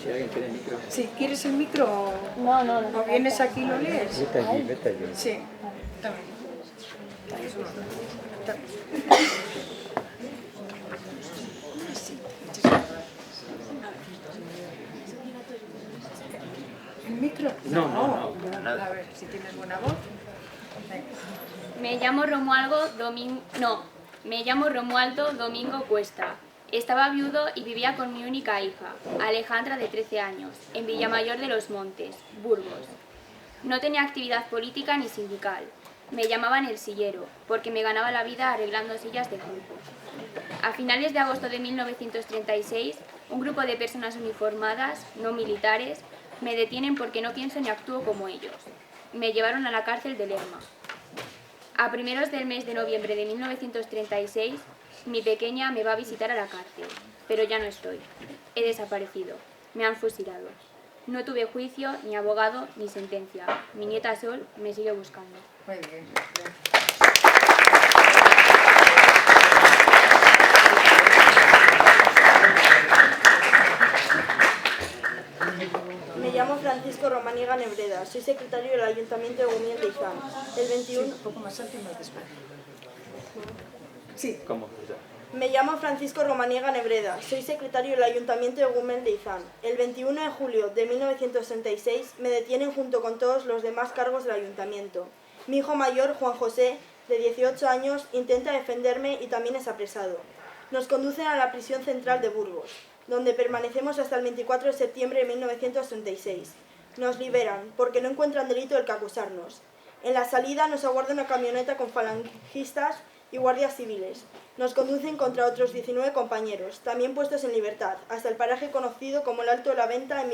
Si alguien quiere el micro. Sí, ¿quieres el micro? No. ¿O vienes aquí y lo lees? Vete allí. Sí. Toma. Toma. ¿El micro? No, nada. A ver, si tienes buena voz. Venga. Me llamo Romualdo Domingo Cuesta. Estaba viudo y vivía con mi única hija, Alejandra, de 13 años, en Villamayor de los Montes, Burgos. No tenía actividad política ni sindical. Me llamaban el sillero, porque me ganaba la vida arreglando sillas de campo. A finales de agosto de 1936, un grupo de personas uniformadas, no militares, me detienen porque no pienso ni actúo como ellos. Me llevaron a la cárcel de Lerma. A primeros del mes de noviembre de 1936, mi pequeña me va a visitar a la cárcel, pero ya no estoy. He desaparecido. Me han fusilado. No tuve juicio, ni abogado, ni sentencia. Mi nieta Sol me sigue buscando. Muy bien. Me llamo Francisco Romaniega Nebreda, soy secretario del Ayuntamiento de Gumiel de Izán. El 21... Un poco más alto y más despacio. Sí. ¿Cómo? Me llamo Francisco Romaniega Nebreda, soy secretario del Ayuntamiento de Gumiel de Izán. El 21 de julio de 1966 me detienen junto con todos los demás cargos del Ayuntamiento. Mi hijo mayor, Juan José, de 18 años, intenta defenderme y también es apresado. Nos conducen a la prisión central de Burgos, donde permanecemos hasta el 24 de septiembre de 1936. Nos liberan, porque no encuentran delito del que acusarnos. En la salida nos aguarda una camioneta con falangistas y guardias civiles. Nos conducen contra otros 19 compañeros, también puestos en libertad, hasta el paraje conocido como el Alto de la Venta en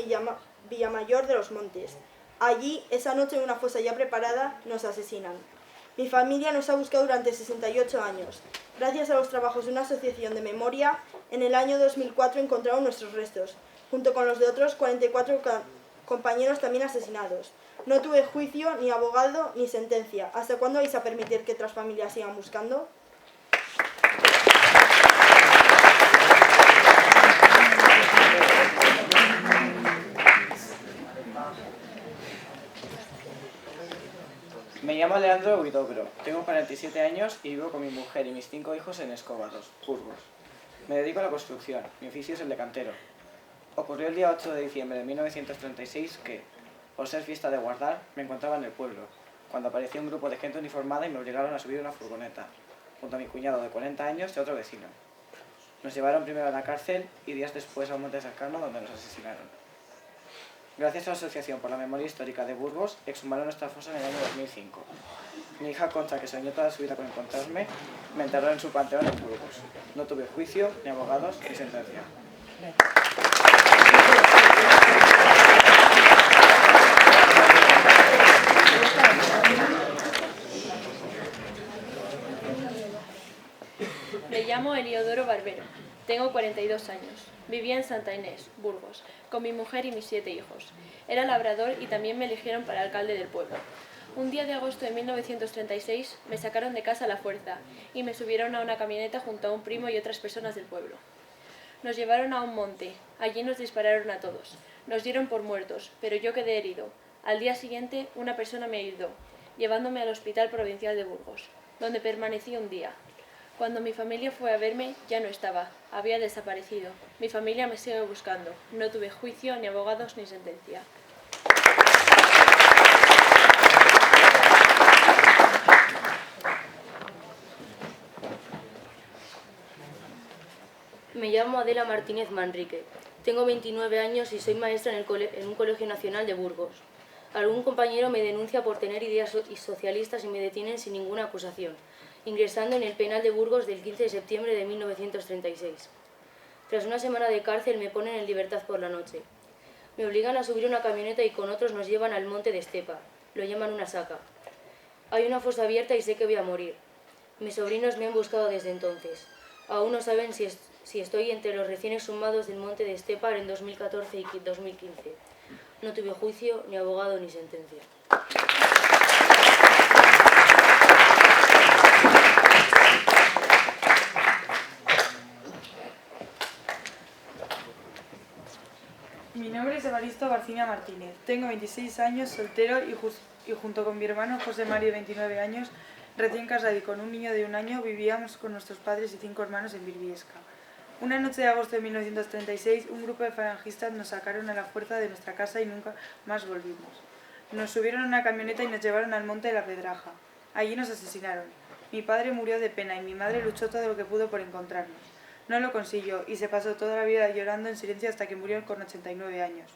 Villamayor de los Montes. Allí, esa noche en una fosa ya preparada, nos asesinan. Mi familia nos ha buscado durante 68 años. Gracias a los trabajos de una asociación de memoria, en el año 2004 encontraron nuestros restos, junto con los de otros 44 compañeros también asesinados. No tuve juicio, ni abogado, ni sentencia. ¿Hasta cuándo vais a permitir que otras familias sigan buscando? Me llamo Leandro Huidobro, tengo 47 años y vivo con mi mujer y mis 5 hijos en Escóbados, Burgos. Me dedico a la construcción, mi oficio es el de cantero. Ocurrió el día 8 de diciembre de 1936 que, por ser fiesta de guardar, me encontraba en el pueblo, cuando apareció un grupo de gente uniformada y me obligaron a subir una furgoneta, junto a mi cuñado de 40 años y a otro vecino. Nos llevaron primero a la cárcel y días después a un monte cercano donde nos asesinaron. Gracias a la Asociación por la Memoria Histórica de Burgos, exhumaron nuestra fosa en el año 2005. Mi hija Concha, que soñó toda su vida con encontrarme, me enterró en su panteón en Burgos. No tuve juicio, ni abogados, ni sentencia. Me llamo Eliodoro Barbero, tengo 42 años. Vivía en Santa Inés, Burgos, con mi mujer y mis 7 hijos. Era labrador y también me eligieron para alcalde del pueblo. Un día de agosto de 1936 me sacaron de casa a la fuerza y me subieron a una camioneta junto a un primo y otras personas del pueblo. Nos llevaron a un monte, allí nos dispararon a todos. Nos dieron por muertos, pero yo quedé herido. Al día siguiente una persona me ayudó, llevándome al Hospital Provincial de Burgos, donde permanecí un día. Cuando mi familia fue a verme, ya no estaba, había desaparecido. Mi familia me sigue buscando. No tuve juicio, ni abogados, ni sentencia. Me llamo Adela Martínez Manrique. Tengo 29 años y soy maestra en un colegio nacional de Burgos. Algún compañero me denuncia por tener ideas socialistas y me detienen sin ninguna acusación, ingresando en el penal de Burgos del 15 de septiembre de 1936. Tras una semana de cárcel me ponen en libertad por la noche. Me obligan a subir una camioneta y con otros nos llevan al monte de Estepa. Lo llaman una saca. Hay una fosa abierta y sé que voy a morir. Mis sobrinos me han buscado desde entonces. Aún no saben si estoy entre los recién exhumados del monte de Estepa en 2014 y 2015. No tuve juicio, ni abogado, ni sentencia. Mi nombre es Evaristo García Martínez. Tengo 26 años, soltero y junto con mi hermano José Mario, 29 años, recién casado y con un niño de 1 año, vivíamos con nuestros padres y 5 hermanos en Birbiesca. Una noche de agosto de 1936, un grupo de falangistas nos sacaron a la fuerza de nuestra casa y nunca más volvimos. Nos subieron a una camioneta y nos llevaron al monte de la Pedraja. Allí nos asesinaron. Mi padre murió de pena y mi madre luchó todo lo que pudo por encontrarnos. No lo consiguió y se pasó toda la vida llorando en silencio hasta que murió con 89 años.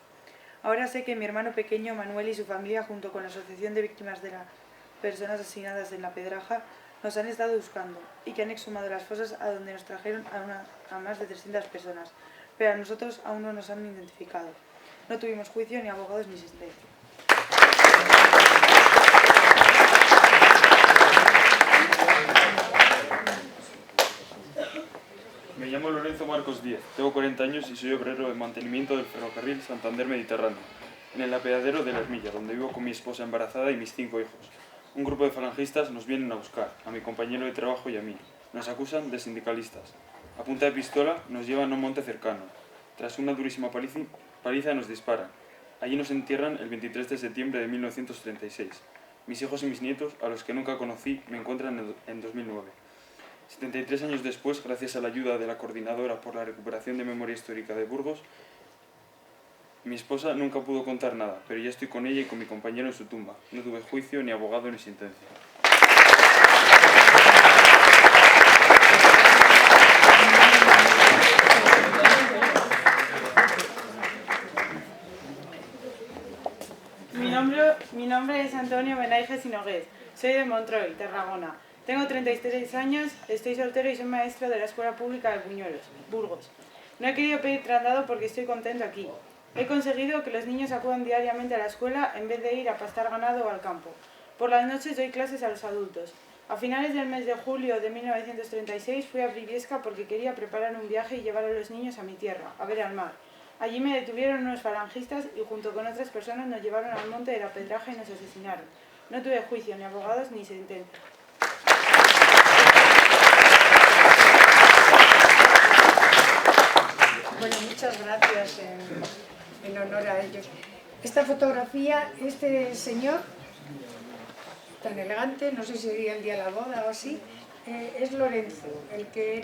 Ahora sé que mi hermano pequeño, Manuel, y su familia, junto con la Asociación de Víctimas de las Personas Asesinadas en la Pedraja, nos han estado buscando y que han exhumado las fosas a donde nos trajeron a más de 300 personas, pero a nosotros aún no nos han identificado. No tuvimos juicio, ni abogados, ni sentencia. Me llamo Lorenzo Marcos Díez, tengo 40 años y soy obrero de mantenimiento del ferrocarril Santander Mediterráneo, en el apeadero de La Ermilla, donde vivo con mi esposa embarazada y mis 5 hijos. Un grupo de falangistas nos vienen a buscar, a mi compañero de trabajo y a mí. Nos acusan de sindicalistas. A punta de pistola nos llevan a un monte cercano. Tras una durísima paliza nos disparan. Allí nos entierran el 23 de septiembre de 1936. Mis hijos y mis nietos, a los que nunca conocí, me encuentran en 2009. 73 años después, gracias a la ayuda de la Coordinadora por la Recuperación de Memoria Histórica de Burgos, mi esposa nunca pudo contar nada, pero ya estoy con ella y con mi compañero en su tumba. No tuve juicio, ni abogado, ni sentencia. Mi nombre es Antonio Benaiges Sinogués. Soy de Montroi, Tarragona. Tengo 36 años, estoy soltero y soy maestro de la Escuela Pública de Buñuelos, Burgos. No he querido pedir traslado porque estoy contento aquí. He conseguido que los niños acudan diariamente a la escuela en vez de ir a pastar ganado o al campo. Por las noches doy clases a los adultos. A finales del mes de julio de 1936 fui a Briviesca porque quería preparar un viaje y llevar a los niños a mi tierra, a ver al mar. Allí me detuvieron unos falangistas y junto con otras personas nos llevaron al monte de la Pedraja y nos asesinaron. No tuve juicio, ni abogados, ni sentencia. Bueno, muchas gracias en honor a ellos. Esta fotografía, este señor, tan elegante, no sé si sería el día de la boda o así, es Lorenzo, el que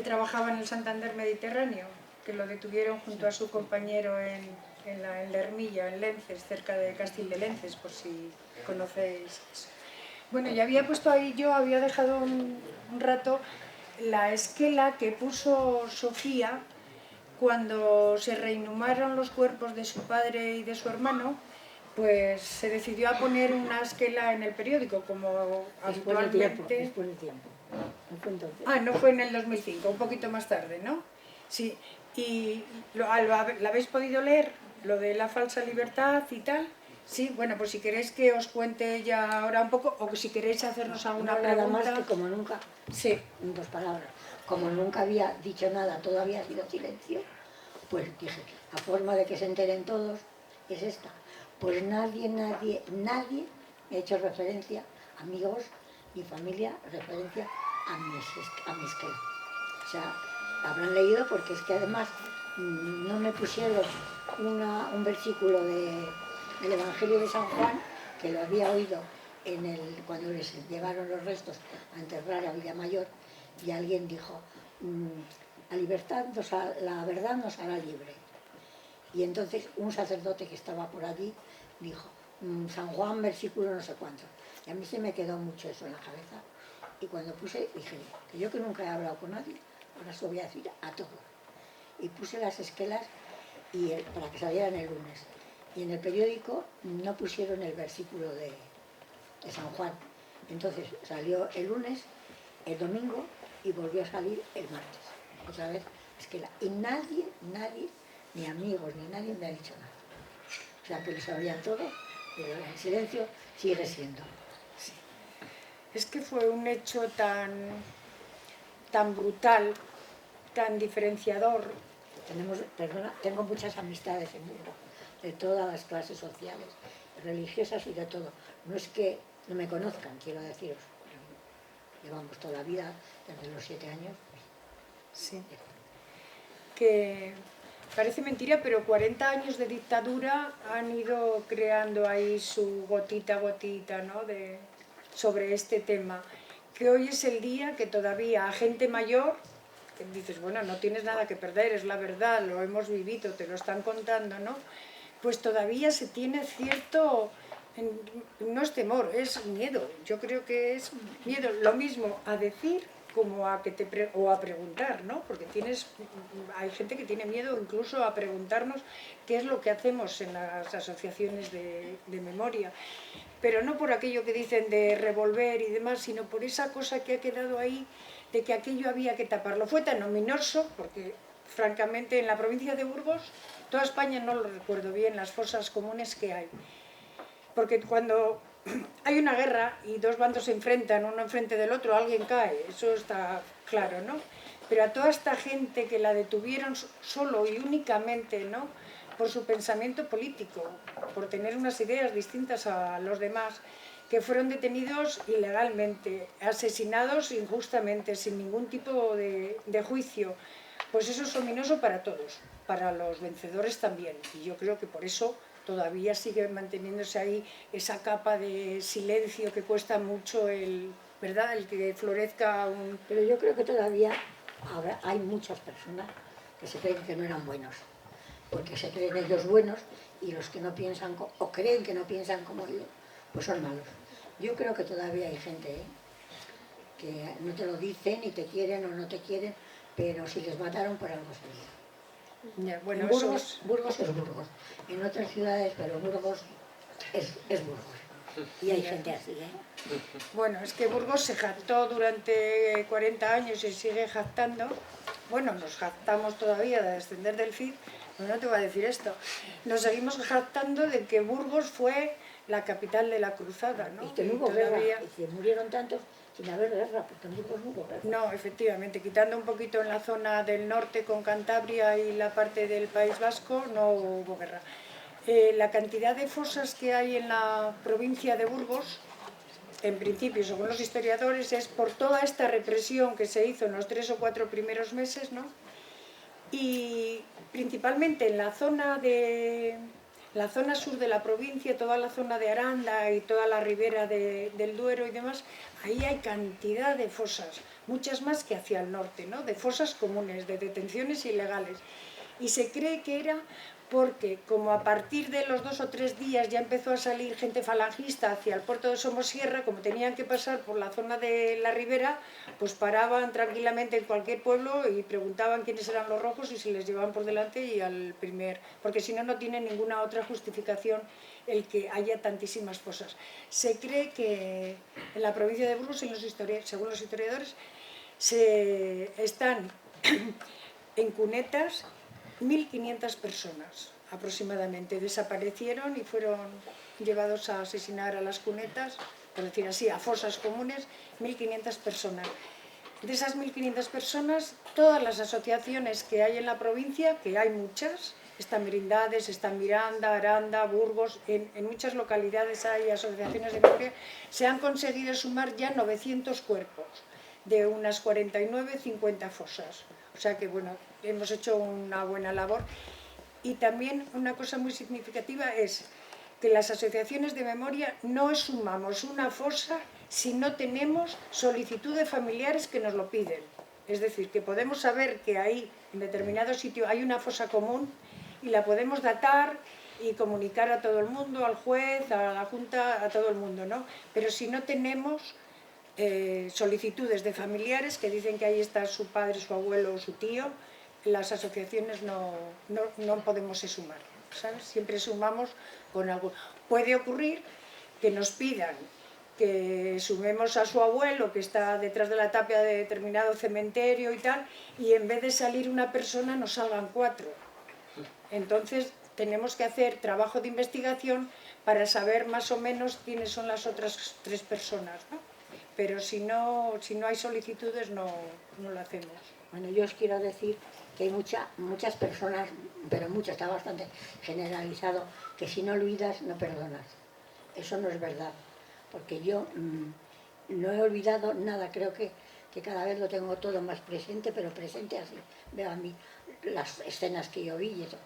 que trabajaba en el Santander Mediterráneo, que lo detuvieron junto a su compañero en la Ermilla, en Lences, cerca de Castil de Lences, por si conocéis eso. Bueno, y había puesto ahí, yo había dejado un rato la esquela que puso Sofía cuando se reinhumaron los cuerpos de su padre y de su hermano, pues se decidió a poner una esquela en el periódico, como habitualmente... Después de tiempo. No fue entonces. Ah, no fue en el 2005, un poquito más tarde, ¿no? Sí, y ¿la habéis podido leer? Lo de la falsa libertad y tal. Sí, bueno, pues si queréis que os cuente ya ahora un poco, o si queréis hacernos alguna pregunta... Nada más que como nunca, sí, en 2 palabras, como nunca había dicho nada, todo había sido silencio, pues dije, la forma de que se enteren todos es esta. Pues nadie me ha hecho referencia, amigos ni familia, referencia a mi esquela. O sea, habrán leído porque es que además no me pusieron un versículo del Evangelio de San Juan, que lo había oído cuando les llevaron los restos a enterrar a Villamayor, y alguien dijo, la verdad nos hará libre. Y entonces un sacerdote que estaba por allí dijo, San Juan, versículo no sé cuánto. Y a mí se me quedó mucho eso en la cabeza. Y cuando puse, dije, que yo que nunca he hablado con nadie, ahora se lo voy a decir a todos. Y puse las esquelas para que salieran el lunes. Y en el periódico no pusieron el versículo de San Juan. Entonces salió el lunes, el domingo, y volvió a salir el martes. Otra vez esquela. Y nadie, ni amigos, ni nadie me ha dicho nada. O sea, que lo sabían todo, pero el silencio sigue siendo. Sí. Es que fue un hecho tan brutal, tan diferenciador. Tengo muchas amistades en Burgos, de todas las clases sociales, religiosas y de todo. No es que no me conozcan, quiero deciros. Llevamos toda la vida, desde los 7 años. Pues, sí. Que parece mentira, pero 40 años de dictadura han ido creando ahí su gotita a gotita, ¿no? Sobre este tema. Que hoy es el día que todavía a gente mayor, que dices, bueno, no tienes nada que perder, es la verdad, lo hemos vivido, te lo están contando, ¿no? Pues todavía se tiene cierto... No es temor, es miedo. Yo creo que es miedo, lo mismo a decir como a o a preguntar, ¿no? Porque hay gente que tiene miedo incluso a preguntarnos qué es lo que hacemos en las asociaciones de memoria. Pero no por aquello que dicen de revolver y demás, sino por esa cosa que ha quedado ahí de que aquello había que taparlo. Fue tan ominoso, porque francamente en la provincia de Burgos, toda España no lo recuerdo bien, las fosas comunes que hay. Porque cuando hay una guerra y 2 bandos se enfrentan, uno enfrente del otro, alguien cae, eso está claro, ¿no? Pero a toda esta gente que la detuvieron solo y únicamente, ¿no?, por su pensamiento político, por tener unas ideas distintas a los demás, que fueron detenidos ilegalmente, asesinados injustamente, sin ningún tipo de juicio, pues eso es ominoso para todos, para los vencedores también. Y yo creo que por eso todavía sigue manteniéndose ahí esa capa de silencio que cuesta mucho ¿verdad?, el que florezca un... Pero yo creo que todavía hay muchas personas que se creen que no eran buenos, porque se creen ellos buenos y los que no piensan o creen que no piensan como ellos, pues son malos. Yo creo que todavía hay gente que no te lo dicen, ni te quieren o no te quieren, pero si les mataron por algo sería. Ya, bueno, Burgos es Burgos, en otras ciudades, pero Burgos es Burgos. Y hay gente así, ¿eh? Bueno, es que Burgos se jactó durante 40 años y sigue jactando. Bueno, nos jactamos todavía de descender del Cid, pero no te voy a decir esto. Nos seguimos jactando de que Burgos fue la capital de la cruzada, ¿no? Y que no hubo guerra, y que murieron tantos sin haber guerra, porque en Burgos no hubo guerra. No, efectivamente, quitando un poquito en la zona del norte con Cantabria y la parte del País Vasco, no hubo guerra. La cantidad de fosas que hay en la provincia de Burgos, en principio, según los historiadores, es por toda esta represión que se hizo en los 3 o 4 primeros meses, ¿no? Y principalmente en la zona de La zona sur de la provincia, toda la zona de Aranda y toda la ribera del Duero y demás, ahí hay cantidad de fosas, muchas más que hacia el norte, ¿no? De fosas comunes, de detenciones ilegales. Y se cree que era porque como a partir de los 2 o 3 días ya empezó a salir gente falangista hacia el puerto de Somosierra, como tenían que pasar por la zona de la ribera, pues paraban tranquilamente en cualquier pueblo y preguntaban quiénes eran los rojos y se les llevaban por delante y al primer... Porque si no, no tiene ninguna otra justificación el que haya tantísimas fosas. Se cree que en la provincia de Burgos, según los historiadores, están en cunetas 1.500 personas aproximadamente. Desaparecieron y fueron llevados a asesinar a las cunetas, por decir así, a fosas comunes, 1.500 personas. De esas 1.500 personas, todas las asociaciones que hay en la provincia, que hay muchas, están Merindades, están Miranda, Aranda, Burgos, en muchas localidades hay asociaciones de memoria, se han conseguido sumar ya 900 cuerpos, de unas 49-50 fosas. O sea que, bueno, hemos hecho una buena labor. Y también una cosa muy significativa es que las asociaciones de memoria no sumamos una fosa si no tenemos solicitud de familiares que nos lo piden. Es decir, que podemos saber que ahí, en determinado sitio, hay una fosa común y la podemos datar y comunicar a todo el mundo, al juez, a la Junta, a todo el mundo, ¿no? Pero si no tenemos solicitudes de familiares que dicen que ahí está su padre, su abuelo o su tío, las asociaciones no podemos sumar, ¿sabes? Siempre sumamos con algo. Puede ocurrir que nos pidan que sumemos a su abuelo que está detrás de la tapia de determinado cementerio y tal, y en vez de salir una persona nos salgan 4. Entonces tenemos que hacer trabajo de investigación para saber más o menos quiénes son las otras 3 personas, ¿no? Pero si no hay solicitudes no lo hacemos. Bueno, yo os quiero decir que hay muchas personas, pero muchas, está bastante generalizado, que si no olvidas no perdonas. Eso no es verdad, porque yo no he olvidado nada, creo que cada vez lo tengo todo más presente, pero presente así. Veo a mí las escenas que yo vi y eso.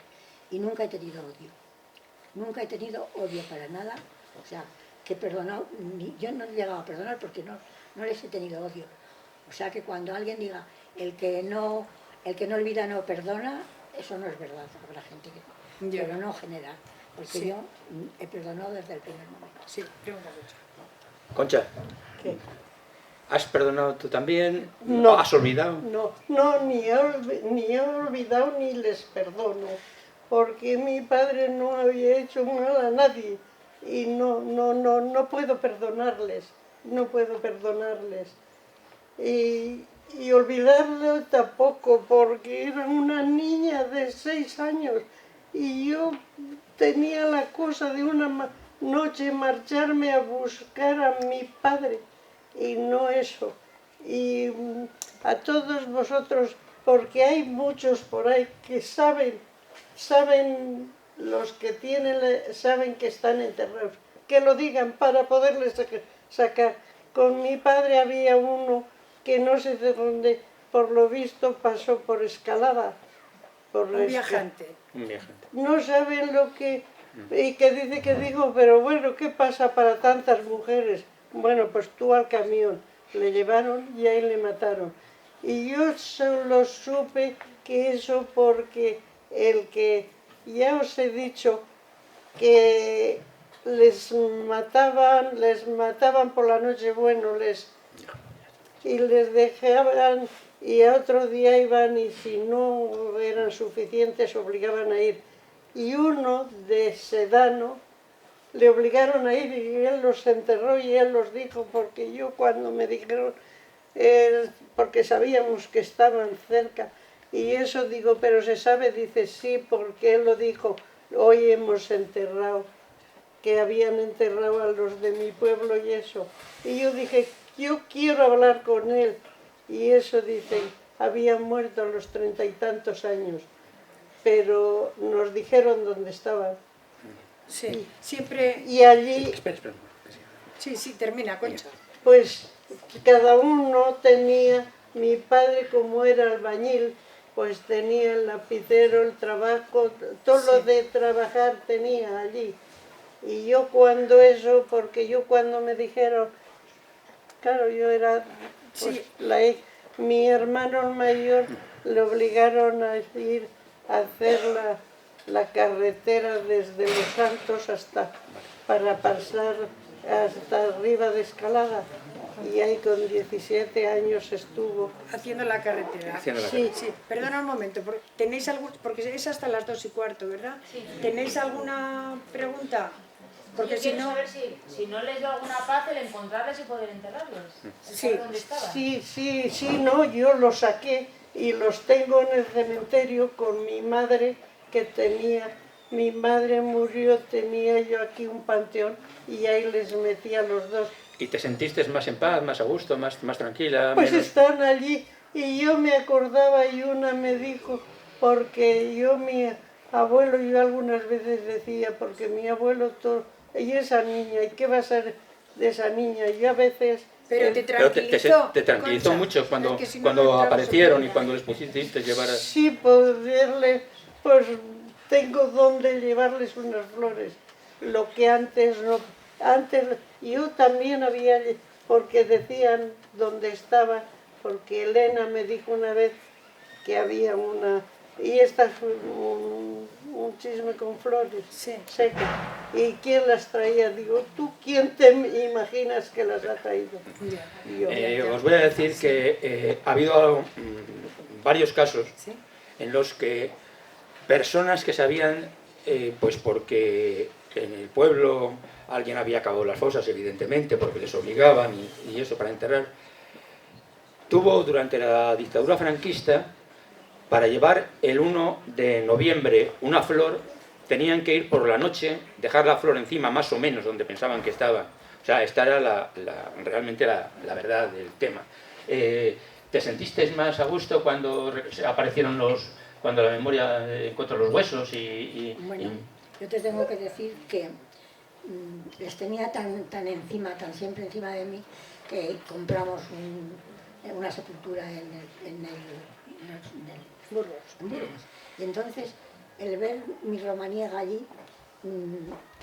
Y nunca he tenido odio. Nunca he tenido odio para nada. O sea, que he perdonado, yo no he llegado a perdonar porque no les he tenido odio. O sea que cuando alguien diga el que no olvida no perdona, eso no es verdad. Habrá gente que pero no general. Porque sí, yo he perdonado desde el primer momento. Sí, pregunta mucho. Concha, ¿Qué? ¿has perdonado tú también? No. ¿Has olvidado? No, ni he olvidado ni les perdono, porque mi padre no había hecho mal a nadie y no puedo perdonarles, y olvidarlo tampoco, porque era una niña de 6 años y yo tenía la cosa de una noche marcharme a buscar a mi padre y no eso. Y a todos vosotros, porque hay muchos por ahí que saben los que saben que están enterrados, que lo digan para poderles sacar. Con mi padre había uno que no sé de dónde, por lo visto pasó por escalada. Un viajante. No saben lo que... Y que dice que digo, pero bueno, ¿qué pasa para tantas mujeres? Bueno, pues tú al camión. Le llevaron y ahí le mataron. Y yo solo supe que eso porque el que ya os he dicho que les mataban por la noche, bueno, y les dejaban y a otro día iban y si no eran suficientes obligaban a ir. Y uno de Sedano le obligaron a ir y él los enterró y él los dijo, porque yo cuando me dijeron, porque sabíamos que estaban cerca, y eso digo, pero se sabe, dice sí, porque él lo dijo, hoy hemos enterrado, que habían enterrado a los de mi pueblo y eso. Y yo dije, yo quiero hablar con él, y eso dicen, habían muerto a los 30 y tantos años, pero nos dijeron dónde estaban. Sí, siempre... Y allí... Espera. Sí, termina, Concha. Pues cada uno tenía, mi padre como era albañil, pues tenía el lapicero, el trabajo, todo lo de trabajar tenía allí. Y yo cuando eso, porque yo cuando me dijeron, claro, yo era, pues mi hermano mayor le obligaron a ir a hacer la carretera desde Los Santos para pasar hasta arriba de Escalada. Y ahí con 17 años estuvo. Haciendo la carretera. Sí. Perdona un momento, ¿tenéis algún, porque es hasta las 2:15, ¿verdad? Sí. ¿Tenéis alguna pregunta? Porque yo quiero saber si no les dio alguna paz el encontrarles y poder enterrarlos. Sí. ¿Dónde estaban? Sí, no, yo los saqué y los tengo en el cementerio con mi madre que tenía. Mi madre murió, tenía yo aquí un panteón y ahí les metí a los dos. ¿Y te sentiste más en paz, más a gusto, más tranquila? Pues menos... están allí y yo me acordaba y una me dijo, porque yo mi abuelo, yo algunas veces decía, porque mi abuelo, y esa niña, ¿y qué va a ser de esa niña? Yo a veces... Pero te tranquilizó, te tranquilizó Concha, mucho cuando, si no, cuando no aparecieron y cuando les pusiste llevar a... Sí, poderle, pues tengo donde llevarles unas flores, lo que antes no... Antes yo también había, porque decían dónde estaba, porque Elena me dijo una vez que había una, y esta fue un chisme con flores secas. ¿Y quién las traía? Digo, ¿tú quién te imaginas que las ha traído? Os voy a decir que ha habido varios casos en los que personas que sabían, pues porque en el pueblo alguien había cavado las fosas, evidentemente, porque les obligaban y eso para enterrar, tuvo durante la dictadura franquista, para llevar el 1 de noviembre una flor, tenían que ir por la noche, dejar la flor encima más o menos donde pensaban que estaba. O sea, esta era realmente la verdad del tema. ¿Te sentiste más a gusto cuando aparecieron cuando la memoria encontró los huesos? Bueno, yo te tengo que decir que les tenía tan siempre encima de mí, que compramos una sepultura en Burgos. Y entonces, el ver mi romaniega allí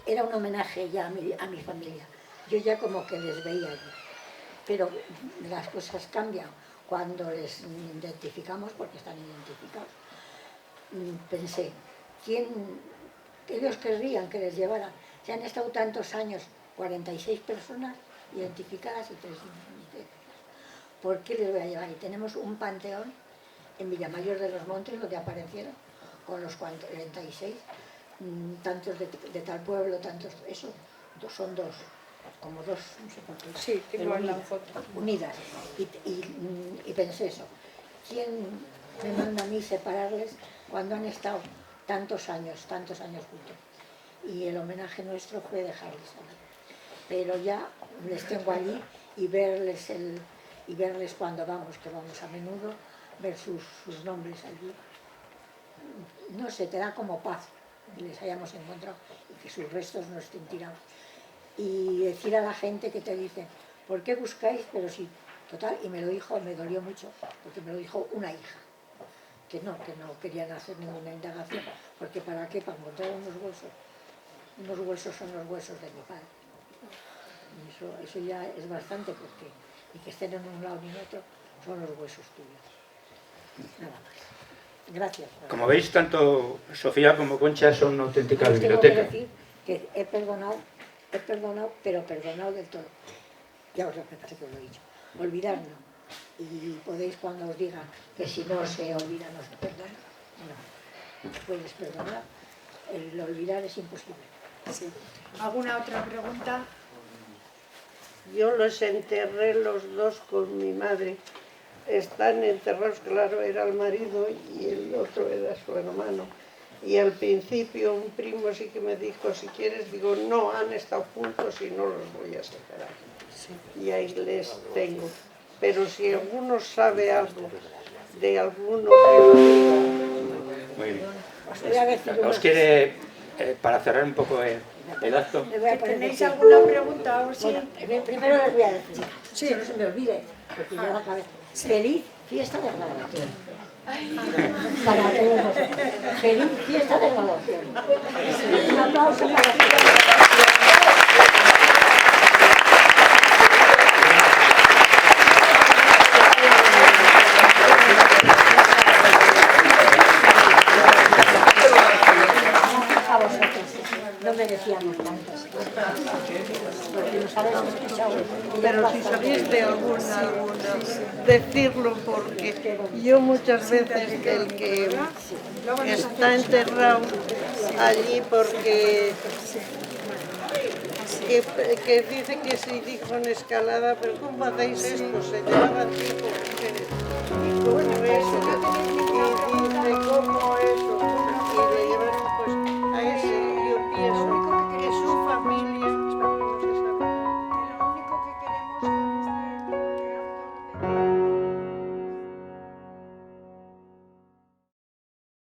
era un homenaje ya a mi familia. Yo ya como que les veía allí. Pero las cosas cambian cuando les identificamos, porque están identificados. Pensé, ellos querrían que les llevaran. Se han estado tantos años, 46 personas identificadas y 3 identificadas. ¿Por qué les voy a llevar? Y tenemos un panteón en Villamayor de los Montes, donde aparecieron con los 46, tantos de tal pueblo, tantos, eso, son dos, como dos, no sé por qué. Sí, tengo en la foto. Unidas. Y pensé eso, ¿quién me manda a mí separarles cuando han estado tantos años juntos? Y el homenaje nuestro fue dejarles allí. Pero ya les tengo allí y verles cuando vamos, que vamos a menudo, ver sus nombres allí. No sé, te da como paz que les hayamos encontrado y que sus restos no estén tirados. Y decir a la gente que te dice, ¿por qué buscáis? Pero sí, total, y me lo dijo, me dolió mucho, porque me lo dijo una hija, que no querían hacer ninguna indagación, porque ¿para qué? Para encontrar unos huesos son los huesos de mi padre. Y eso ya es bastante, porque y que estén en un lado ni en otro son los huesos tuyos. Nada más. Gracias. Como veis, tanto Sofía como Concha son una auténtica Tengo biblioteca. que decir que he perdonado, pero perdonado del todo. Ya os repito que os lo he dicho. Olvidar no. Y podéis, cuando os digan que si no se olvida no se perdona, no. Puedes perdonar. El olvidar es imposible. Sí. ¿Alguna otra pregunta? Yo los enterré los dos con mi madre. Están enterrados, claro, era el marido y el otro era su hermano. Y al principio un primo sí que me dijo, si quieres, digo, no, han estado juntos y no los voy a separar. Sí. Y ahí les tengo. Pero si alguno sabe algo de alguno que lo diga. Muy bien. ¿Os quiere, para cerrar un poco el acto? ¿Tenéis alguna pregunta? ¿O sí? Bueno, primero les voy a decir, que no se me olvide, porque ya la cabeza. Feliz fiesta de graduación. Para todos vosotros. Feliz fiesta de graduación. Un aplauso para la a vosotros. No merecíamos tantas. Porque nos habéis escuchado. Pero si sabéis de alguna, decirlo, porque yo muchas veces el que está enterrado allí porque que dice que se dijo en Escalada, pero ¿cómo hacéis esto? Se llevaban 5